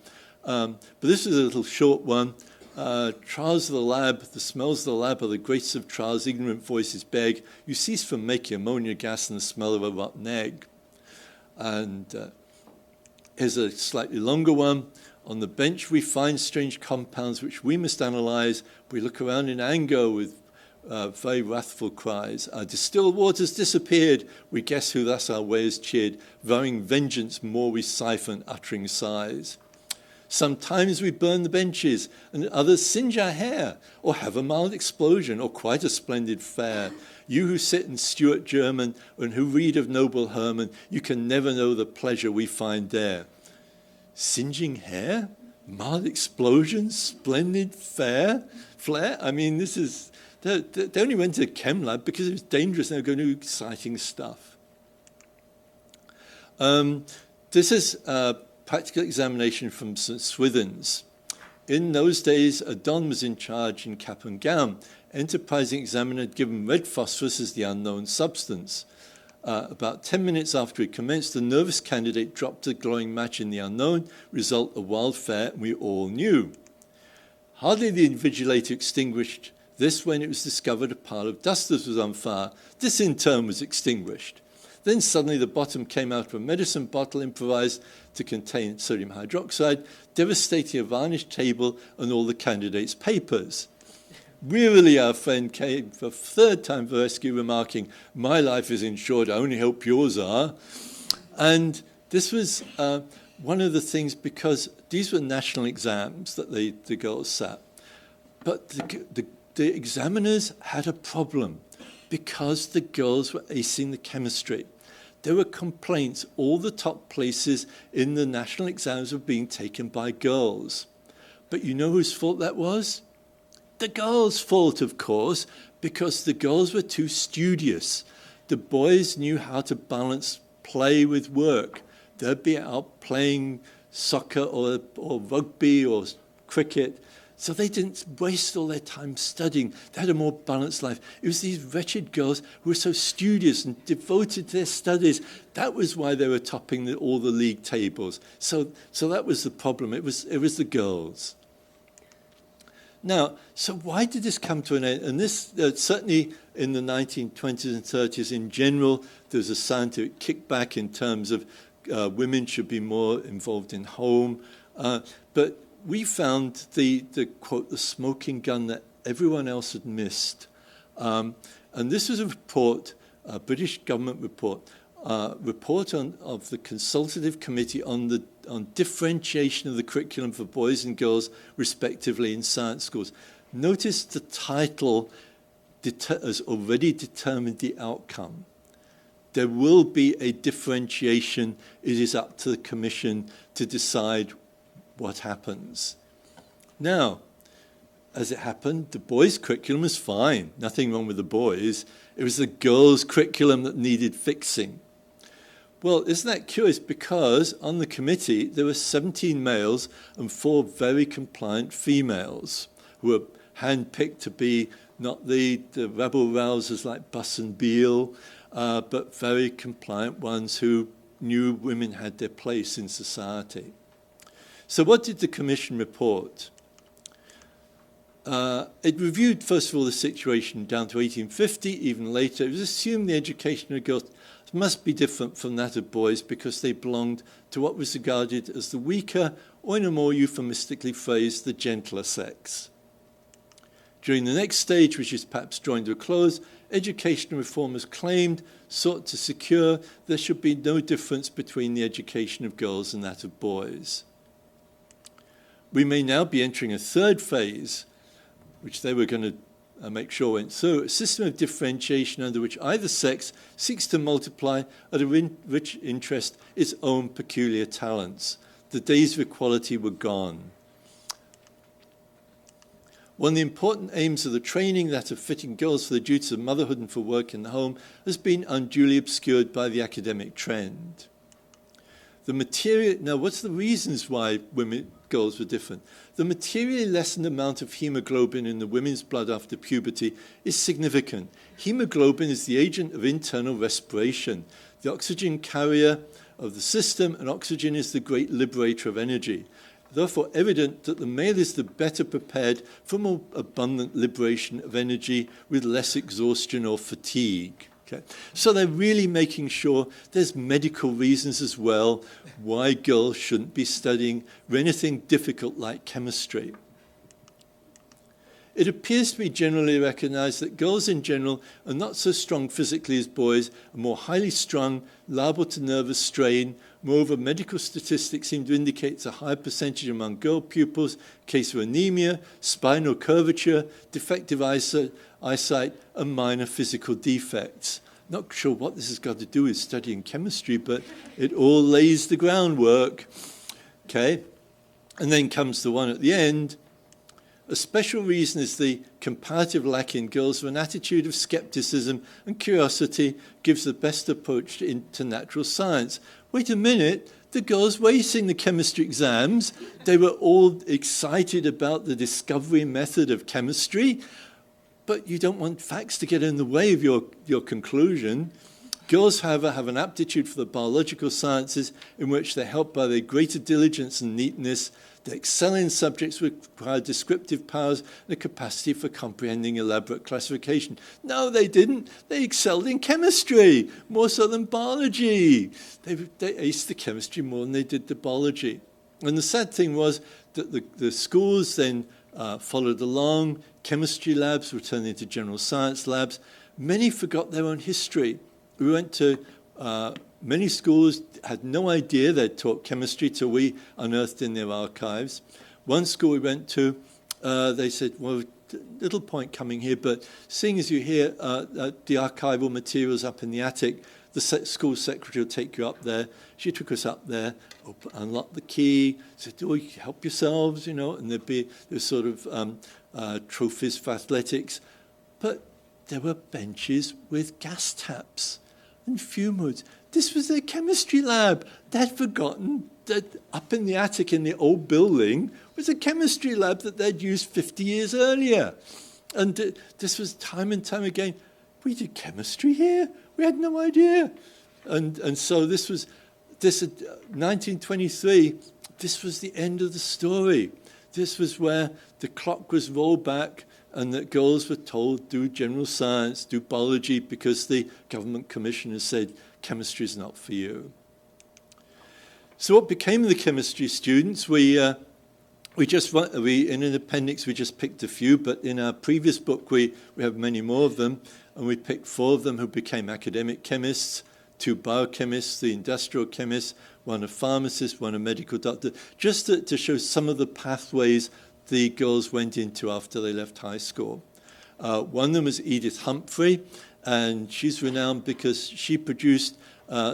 But this is a little short one. Trials of the lab, the smells of the lab are the greatest of trials, ignorant voices beg. You cease from making ammonia gas and the smell of a rotten egg. And here's a slightly longer one. On the bench we find strange compounds which we must analyze. We look around in anger with very wrathful cries. Our distilled waters disappeared. We guess who thus our way is cheered. Vowing vengeance more we siphon, uttering sighs. Sometimes we burn the benches, and others singe our hair, or have a mild explosion, or quite a splendid fare. You who sit in Stuart German, and who read of noble Herman, you can never know the pleasure we find there. Singeing hair? Mild explosions? Splendid fare? Flare? I mean, this is... They only went to the chem lab because it was dangerous and they were going to do exciting stuff. This is... practical examination from St. Swithin's. In those days, a don was in charge in cap and gown. Enterprising examiner had given red phosphorus as the unknown substance. About 10 minutes after it commenced, the nervous candidate dropped a glowing match in the unknown, result a wildfire we all knew. Hardly the invigilator extinguished this when it was discovered a pile of dusters was on fire. This in turn was extinguished. Then suddenly the bottom came out of a medicine bottle improvised to contain sodium hydroxide, devastating a varnished table and all the candidates' papers. Wearily our friend came for a third time for rescue, remarking, "My life is insured, I only hope yours are." And this was one of the things, because these were national exams that the girls sat. But the examiners had a problem because the girls were acing the chemistry. There were complaints. All the top places in the national exams were being taken by girls. But you know whose fault that was? The girls' fault, of course, because the girls were too studious. The boys knew how to balance play with work. They'd be out playing soccer or rugby or cricket. So they didn't waste all their time studying. They had a more balanced life. It was these wretched girls who were so studious and devoted to their studies. That was why they were topping all the league tables. So that was the problem. It was the girls. Now, so why did this come to an end? And this, certainly in the 1920s and 30s in general, there was a scientific kickback in terms of women should be more involved in home. But we found the quote, the smoking gun that everyone else had missed. And this was a report, a British government report of the Consultative Committee on differentiation of the curriculum for boys and girls, respectively, in science schools. Notice the title has already determined the outcome. There will be a differentiation. It is up to the Commission to decide what happens. Now, as it happened, the boys' curriculum was fine. Nothing wrong with the boys. It was the girls' curriculum that needed fixing. Well, isn't that curious? Because on the committee, there were 17 males and 4 very compliant females who were handpicked to be not the rebel-rousers like Buss and Beale, but very compliant ones who knew women had their place in society. So what did the Commission report? It reviewed, first of all, the situation down to 1850, even later. It was assumed the education of girls must be different from that of boys because they belonged to what was regarded as the weaker, or in a more euphemistically phrased, the gentler sex. During the next stage, which is perhaps drawing to a close, education reformers sought to secure there should be no difference between the education of girls and that of boys. We may now be entering a third phase, which they were going to make sure went through, a system of differentiation under which either sex seeks to multiply at a rich interest its own peculiar talents. The days of equality were gone. One of the important aims of the training, that of fitting girls for the duties of motherhood and for work in the home, has been unduly obscured by the academic trend. Now, what's the reasons why girls were different? The materially lessened amount of hemoglobin in the women's blood after puberty is significant. Hemoglobin is the agent of internal respiration, the oxygen carrier of the system, and oxygen is the great liberator of energy. Therefore, evident that the male is the better prepared for more abundant liberation of energy with less exhaustion or fatigue. Okay. So they're really making sure there's medical reasons as well why girls shouldn't be studying anything difficult like chemistry. It appears to be generally recognized that girls in general are not so strong physically as boys, are more highly strung, liable to nervous strain. Moreover, medical statistics seem to indicate it's a higher percentage among girl pupils, case of anemia, spinal curvature, defective eyesight, and minor physical defects. Not sure what this has got to do with studying chemistry, but it all lays the groundwork. Okay? And then comes the one at the end. A special reason is the comparative lack in girls of an attitude of skepticism and curiosity gives the best approach to natural science. Wait a minute, the girls were acing the chemistry exams. They were all excited about the discovery method of chemistry, but you don't want facts to get in the way of your conclusion. Girls, however, have an aptitude for the biological sciences in which they're helped by their greater diligence and neatness. They excel in subjects which require descriptive powers and a capacity for comprehending elaborate classification. No, they didn't. They excelled in chemistry, more so than biology. They aced the chemistry more than they did the biology. And the sad thing was that the schools then followed along. Chemistry labs were turned into general science labs. Many forgot their own history. We went to many schools, had no idea they'd taught chemistry till we unearthed in their archives. One school we went to, they said, well, little point coming here, but seeing as you're here, the archival materials up in the attic, the school secretary will take you up there. She took us up there, unlocked the key, said, oh, you help yourselves, and there'd be this sort of trophies for athletics. But there were benches with gas taps and fume hoods. This was their chemistry lab. They'd forgotten that up in the attic in the old building was a chemistry lab that they'd used 50 years earlier. And this was time and time again. We did chemistry here? We had no idea. And so this 1923, this was the end of the story. This was where the clock was rolled back and that girls were told, do general science, do biology, because the government commissioner said, chemistry is not for you. So what became of the chemistry students? We in an appendix, we just picked a few, but in our previous book, we have many more of them, and we picked 4 of them who became academic chemists, 2 biochemists, the industrial chemists, 1 a pharmacist, 1 a medical doctor, just to show some of the pathways the girls went into after they left high school. One of them was Edith Humphrey, and she's renowned because she produced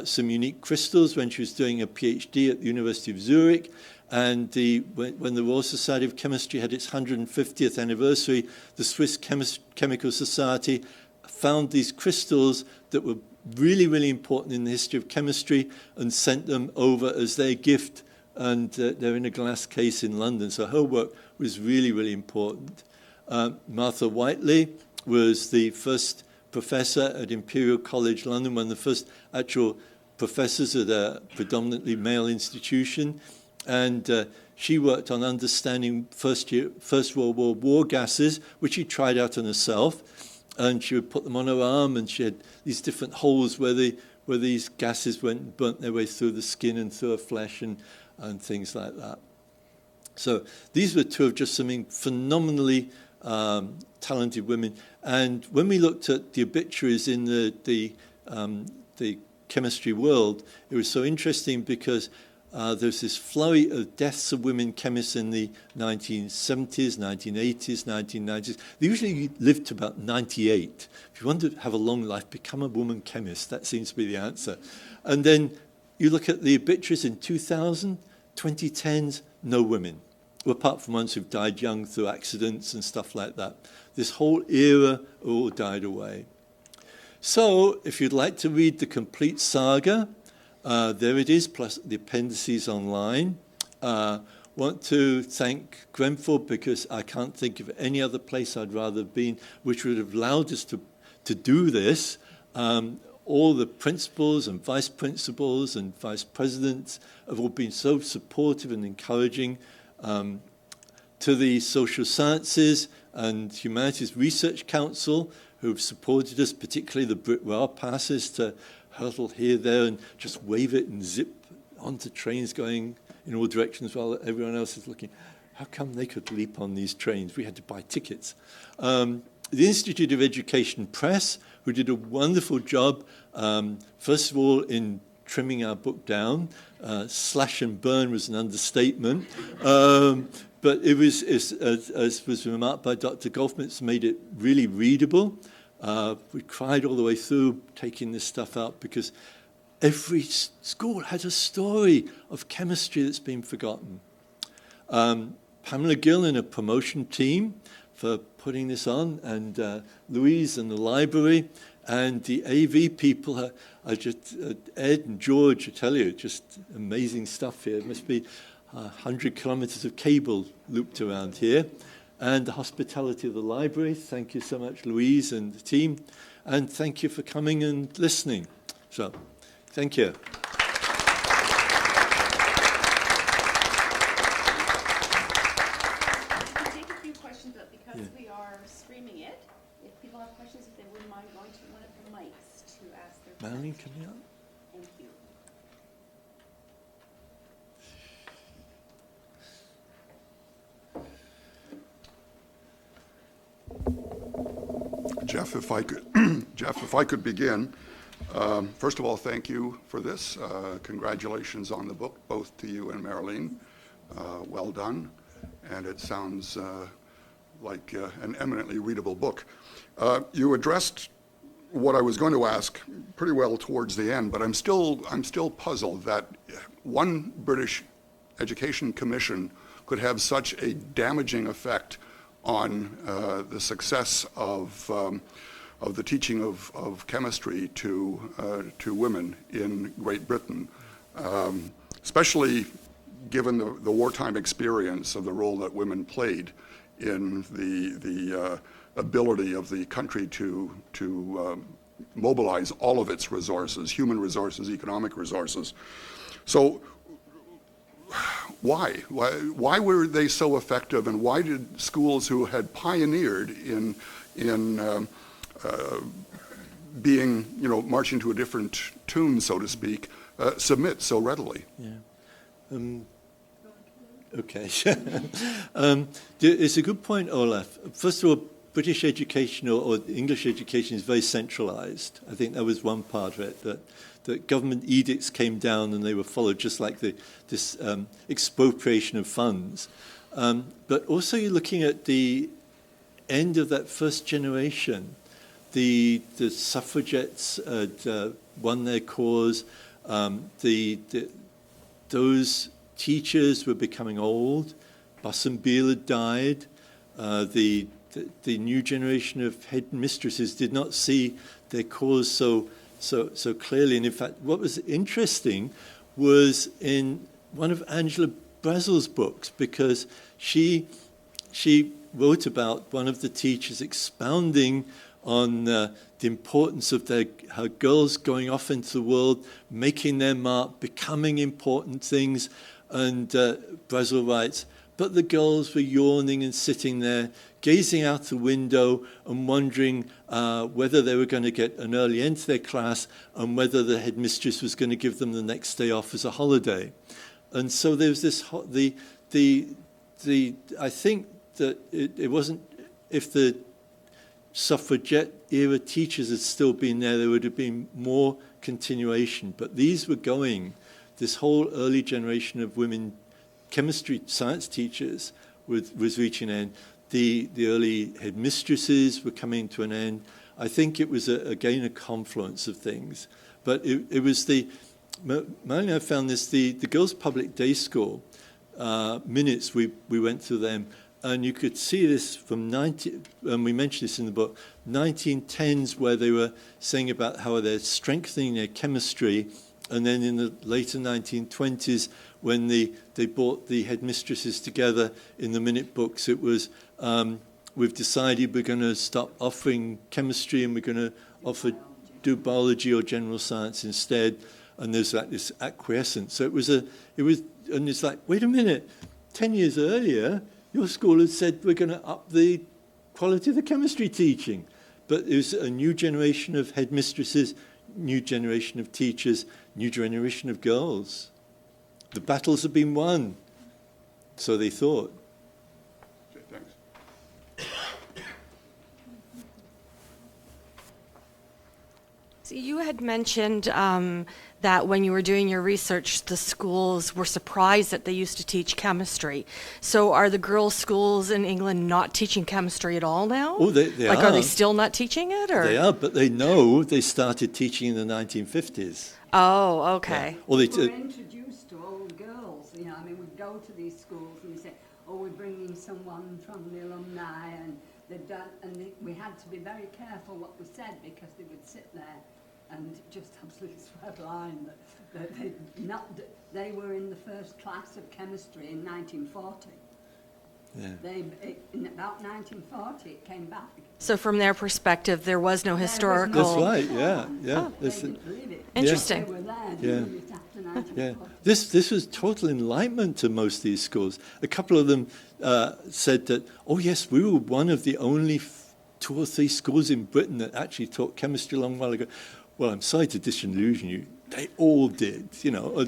some unique crystals when she was doing a PhD at the University of Zurich. And when the Royal Society of Chemistry had its 150th anniversary, the Swiss Chemical Society found these crystals that were really, really important in the history of chemistry and sent them over as their gift. And they're in a glass case in London. So her work was really, really important. Martha Whiteley was the first professor at Imperial College London, one of the first actual professors at a predominantly male institution. And she worked on understanding First World War war gases, which she tried out on herself. And she would put them on her arm, and she had these different holes where these gases went and burnt their way through the skin and through her flesh and things like that. So these were 2 of just some phenomenally talented women. And when we looked at the obituaries in the chemistry world, it was so interesting because there's this flurry of deaths of women chemists in the 1970s, 1980s, 1990s. They usually lived to about 98. If you want to have a long life, become a woman chemist. That seems to be the answer. And then you look at the obituaries in 2000, 2010s, no women, apart from ones who've died young through accidents and stuff like that. This whole era all died away. So if you'd like to read the complete saga, there it is, plus the appendices online. Want to thank Grenfell because I can't think of any other place I'd rather have been which would have allowed us to do this. All the principals and vice principals and vice presidents have all been so supportive and encouraging. To the Social Sciences and Humanities Research Council, who've supported us, particularly the Brit Rail passes to hurtle here, there, and just wave it and zip onto trains going in all directions while everyone else is looking. How come they could leap on these trains? We had to buy tickets. The Institute of Education Press, who did a wonderful job, first of all, in trimming our book down. Slash and burn was an understatement. But it was, as was remarked by Dr. Golfman, it's made it really readable. We cried all the way through taking this stuff out because every school had a story of chemistry that's been forgotten. Pamela Gill and a promotion team for putting this on, and Louise and the library, and the AV people are just, Ed and George, I tell you, just amazing stuff here. It must be 100 kilometers of cable looped around here. And the hospitality of the library. Thank you so much, Louise and the team. And thank you for coming and listening. So, thank you. Take a few questions, but because we are streaming it, if people have questions, if they wouldn't mind going to one of the mics to ask their questions. Marelene, coming up. Thank you. Geoff, if I could begin. First of all, thank you for this. Congratulations on the book, both to you and Marelene. Well done. And it sounds like an eminently readable book. You addressed what I was going to ask pretty well towards the end, but I'm still puzzled that one British Education Commission could have such a damaging effect on the success of the teaching of chemistry to women in Great Britain, especially given the wartime experience of the role that women played in the ability of the country to mobilize all of its resources, human resources, economic resources. So why were they so effective, and why did schools who had pioneered in being, marching to a different tune, so to speak, submit so readily? Yeah. Okay. It's a good point, Olaf. First of all, British education or English education is very centralized. I think that was one part of it, that government edicts came down and they were followed, just like this expropriation of funds. But also you're looking at the end of that first generation. The suffragettes had won their cause. Those teachers were becoming old. Bussenbiel had died. The new generation of headmistresses did not see their cause so clearly. And in fact, what was interesting was in one of Angela Brazel's books, because she wrote about one of the teachers expounding on the importance of her girls going off into the world, making their mark, becoming important things. And Brazel writes, but the girls were yawning and sitting there, gazing out the window and wondering whether they were going to get an early end to their class and whether the headmistress was going to give them the next day off as a holiday. And so there was this, I think that it wasn't, if the suffragette era teachers had still been there would have been more continuation. But these were going, this whole early generation of women chemistry science teachers was reaching an end. The early headmistresses were coming to an end. I think it was again a confluence of things. But it was Marelene, I found this, the girls' public day school minutes, we went through them, and you could see this from and we mentioned this in the book, 1910s, where they were saying about how they're strengthening their chemistry, and then in the later 1920s, when they brought the headmistresses together in the minute books, it was, we've decided we're going to stop offering chemistry and we're going to do biology or general science instead. And there's like this acquiescence. So and it's like, wait a minute, 10 years earlier, your school had said we're going to up the quality of the chemistry teaching. But it was a new generation of headmistresses, new generation of teachers, new generation of girls. The battles have been won, so they thought. Thanks. So you had mentioned that when you were doing your research, the schools were surprised that they used to teach chemistry. So are the girls' schools in England not teaching chemistry at all now? Oh, they are. Are they still not teaching it? Or? They are, but they know they started teaching in the 1950s. Oh, okay. Yeah. Or We were introduced to all girls, we'd go to these schools and we say, oh, we're bringing someone from the alumni, and we had to be very careful what we said, because they would sit there and just absolutely swear blind that they were in the first class of chemistry in 1940. Yeah. In about 1940, it came back. So from their perspective, there was no historical... That's right, yeah. Oh. They didn't believe it. Interesting. They were there doing it after 1940. Yeah. This was total enlightenment to most of these schools. A couple of them said that, oh yes, we were one of the only 2 or 3 schools in Britain that actually taught chemistry a long while ago. Well, I'm sorry to disillusion you. They all did,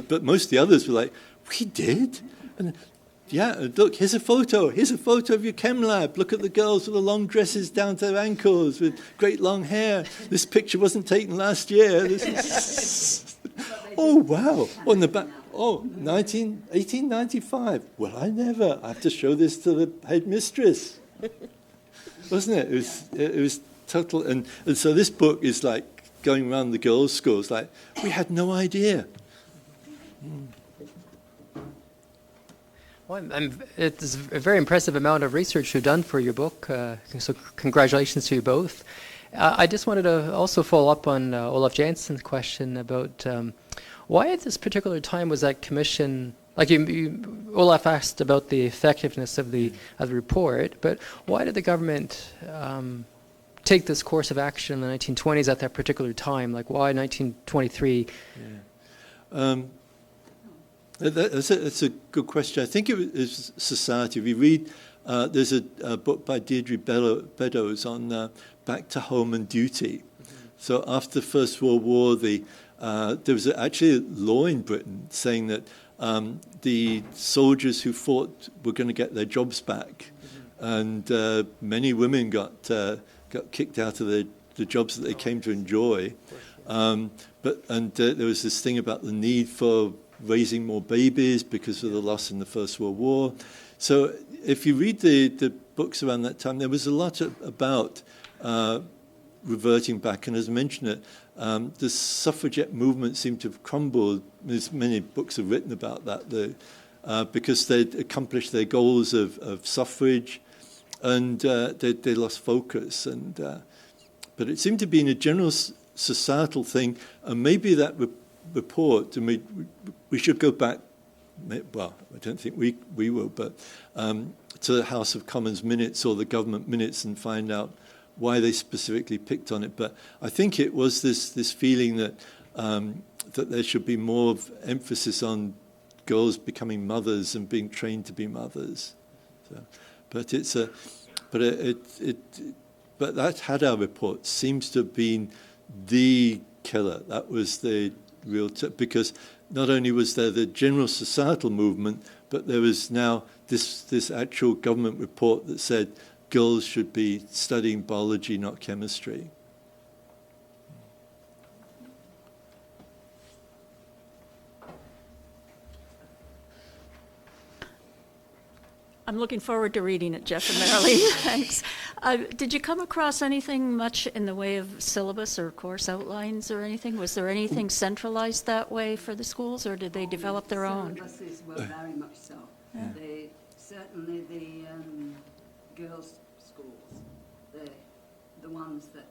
but most of the others were like, we did? And yeah, look, here's a photo of your chem lab. Look at the girls with the long dresses down to their ankles with great long hair. This picture wasn't taken last year. Oh, wow. On the back, 1895. Well, I have to show this to the headmistress. Wasn't it? It was total. And so this book is like going around the girls' schools, like, we had no idea. Well, it's a very impressive amount of research you've done for your book, so congratulations to you both. I just wanted to also follow up on Olaf Jansen's question about why at this particular time was that commission, like Olaf asked about the effectiveness of the report, but why did the government take this course of action in the 1920s at that particular time? Like why 1923? That's a good question. I think it was society. We read, there's a book by Deirdre Beddoes on back to home and duty. So after the First World War, there was actually a law in Britain saying that the soldiers who fought were going to get their jobs back. And many women got kicked out of the jobs that they came to enjoy. There was this thing about the need for raising more babies because of the loss in the First World War. So if you read the books around that time, there was a lot about reverting back. And as I mentioned, the suffragette movement seemed to have crumbled. There's many books have written about that, because they'd accomplished their goals of suffrage, and they lost focus. But it seemed to be in a general societal thing, and maybe that report, and we should go back, well, I don't think we will, but to the House of Commons minutes or the government minutes and find out why they specifically picked on it. But I think it was this feeling that there should be more emphasis on girls becoming mothers and being trained to be mothers. So, but that Hadow report seems to have been the killer. That was the real because not only was there the general societal movement, but there was now this actual government report that said girls should be studying biology, not chemistry. I'm looking forward to reading it, Geoff and Marelene. Thanks. Did you come across anything much in the way of syllabus or course outlines or anything? Was there anything centralized that way for the schools, or did they develop their own? Syllabuses were very much so. Yeah. Certainly the girls' schools, the ones that,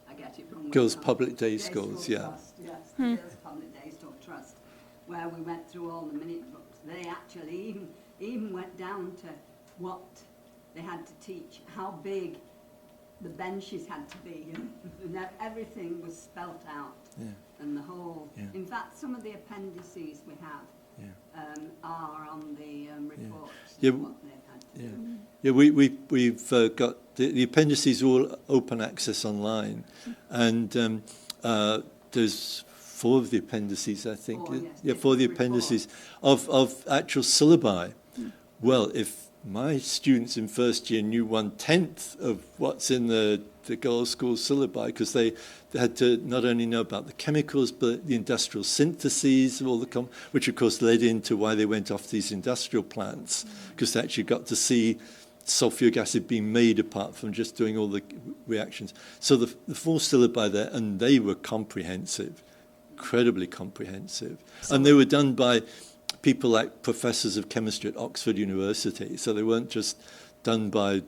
I get it wrong. Girls' public day schools, yeah. Trust, yes, Girls' Public Day School Trust, where we went through all the minute books. They actually even went down to what they had to teach, how big the benches had to be, and everything was spelt out. Yeah. And the whole, in fact, some of the appendices we have are on the reports. Yeah. What they've had to do. Yeah, we've got the appendices all open access online, and there's 4 of the appendices, I think. 4, yes. Yeah, 4 of the appendices of actual syllabi. Well, if my students in first year knew 1/10 of what's in the girls' school syllabi, because they had to not only know about the chemicals, but the industrial syntheses of all which of course led into why they went off these industrial plants, because they actually got to see sulfuric acid being made apart from just doing all the reactions. So the 4 syllabi there, and they were comprehensive, incredibly comprehensive. And they were done by people like professors of chemistry at Oxford University, so they weren't just done by...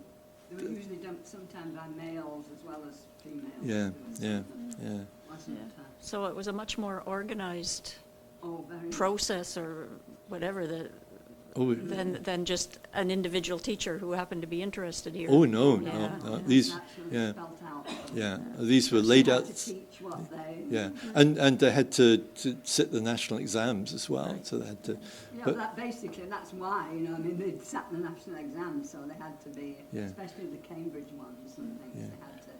They were usually done sometimes by males as well as females. Yeah. So it was a much more organized process or whatever than just an individual teacher who happened to be interested here. Oh, no. These, these were laid out. To teach what they... Yeah, and they had to sit the national exams as well, so they had to... Yeah, but that's why, they'd sat the national exams, so they had to be, especially the Cambridge ones and things, they had to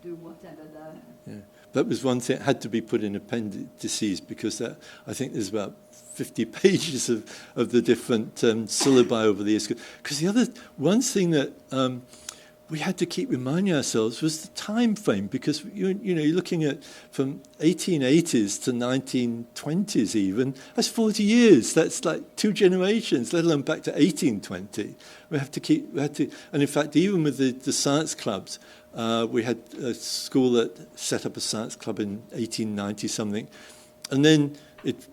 do whatever the... Yeah, that was one thing, it had to be put in appendices, because I think there's about 50 pages of the different syllabi over the years. Because one thing that we had to keep reminding ourselves was the time frame, because you're looking at from 1880s to 1920s even. That's 40 years. That's like 2 generations, let alone back to 1820. And in fact, even with the science clubs, we had a school that set up a science club in 1890 something, and then it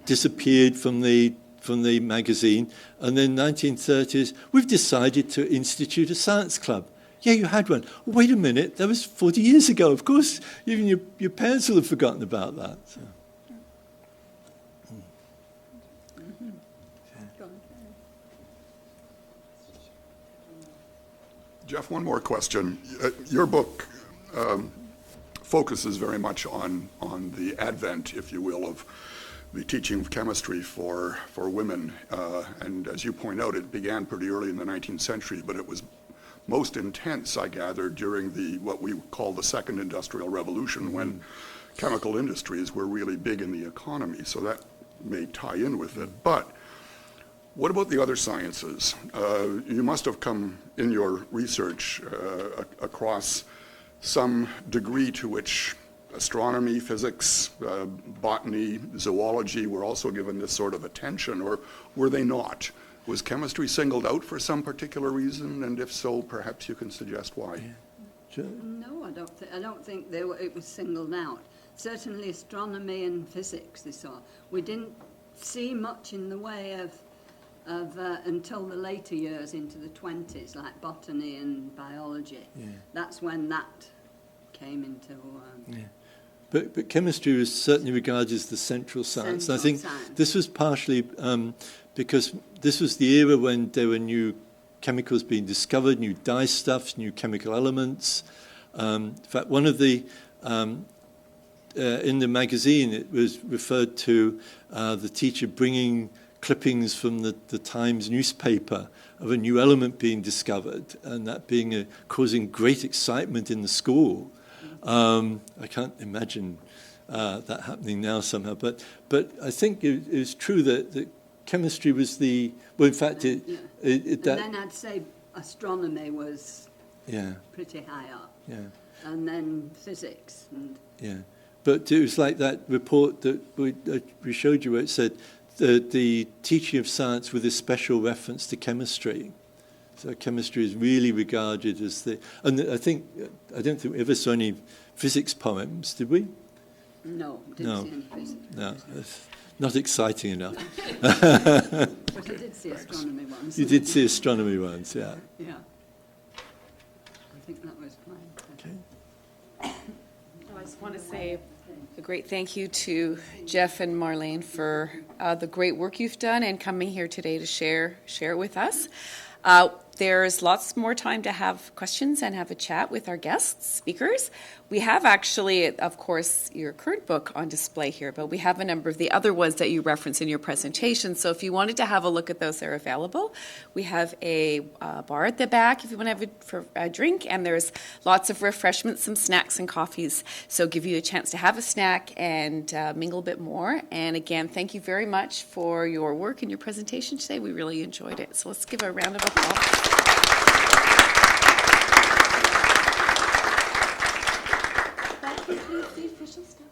disappeared from the magazine, and then 1930s we've decided to institute a science club. yeah, you had one. Wait a minute, that was 40 years ago. Of course, even your parents will have forgotten about that. So. Geoff, one more question. Your book focuses very much on the advent, if you will, of the teaching of chemistry for women. And as you point out, it began pretty early in the 19th century, but it was most intense, I gather, during what we call the Second Industrial Revolution, when chemical industries were really big in the economy. So that may tie in with it. But what about the other sciences? You must have come in your research across some degree to which astronomy, physics, botany, zoology were also given this sort of attention, or were they not? Was chemistry singled out for some particular reason? And if so, perhaps you can suggest why. No, I don't think it was singled out. Certainly astronomy and physics they saw. We didn't see much in the way of until the later years into the 20s, like botany and biology. Yeah. That's when that came into... But chemistry was certainly regarded as the central science. And I think this was partially because this was the era when there were new chemicals being discovered, new dyestuffs, new chemical elements. In fact, one of the... in the magazine, it was referred to the teacher bringing clippings from the Times newspaper of a new element being discovered, and that being causing great excitement in the school. I can't imagine that happening now somehow, but I think it was true that chemistry was well, in fact, and then I'd say astronomy was pretty high up. Yeah. And then physics. But it was like that report that we showed you where it said the teaching of science with a special reference to chemistry. So chemistry is really regarded as and I don't think we ever saw any physics poems, did we? No, didn't see any physics. No, that's not exciting enough. But I did see astronomy ones. You did see astronomy ones, yeah. Yeah. I think that was fine. Okay. I just want to say a great thank you to Geoff and Marelene for the great work you've done and coming here today to share it with us. There's lots more time to have questions and have a chat with our guests, speakers. We have actually, of course, your current book on display here, but we have a number of the other ones that you reference in your presentation. So if you wanted to have a look at those, they're available. We have a bar at the back if you want to have a drink, and there's lots of refreshments, some snacks and coffees. So give you a chance to have a snack and mingle a bit more. And again, thank you very much for your work and your presentation today. We really enjoyed it. So let's give a round of applause. That concludes the official stuff.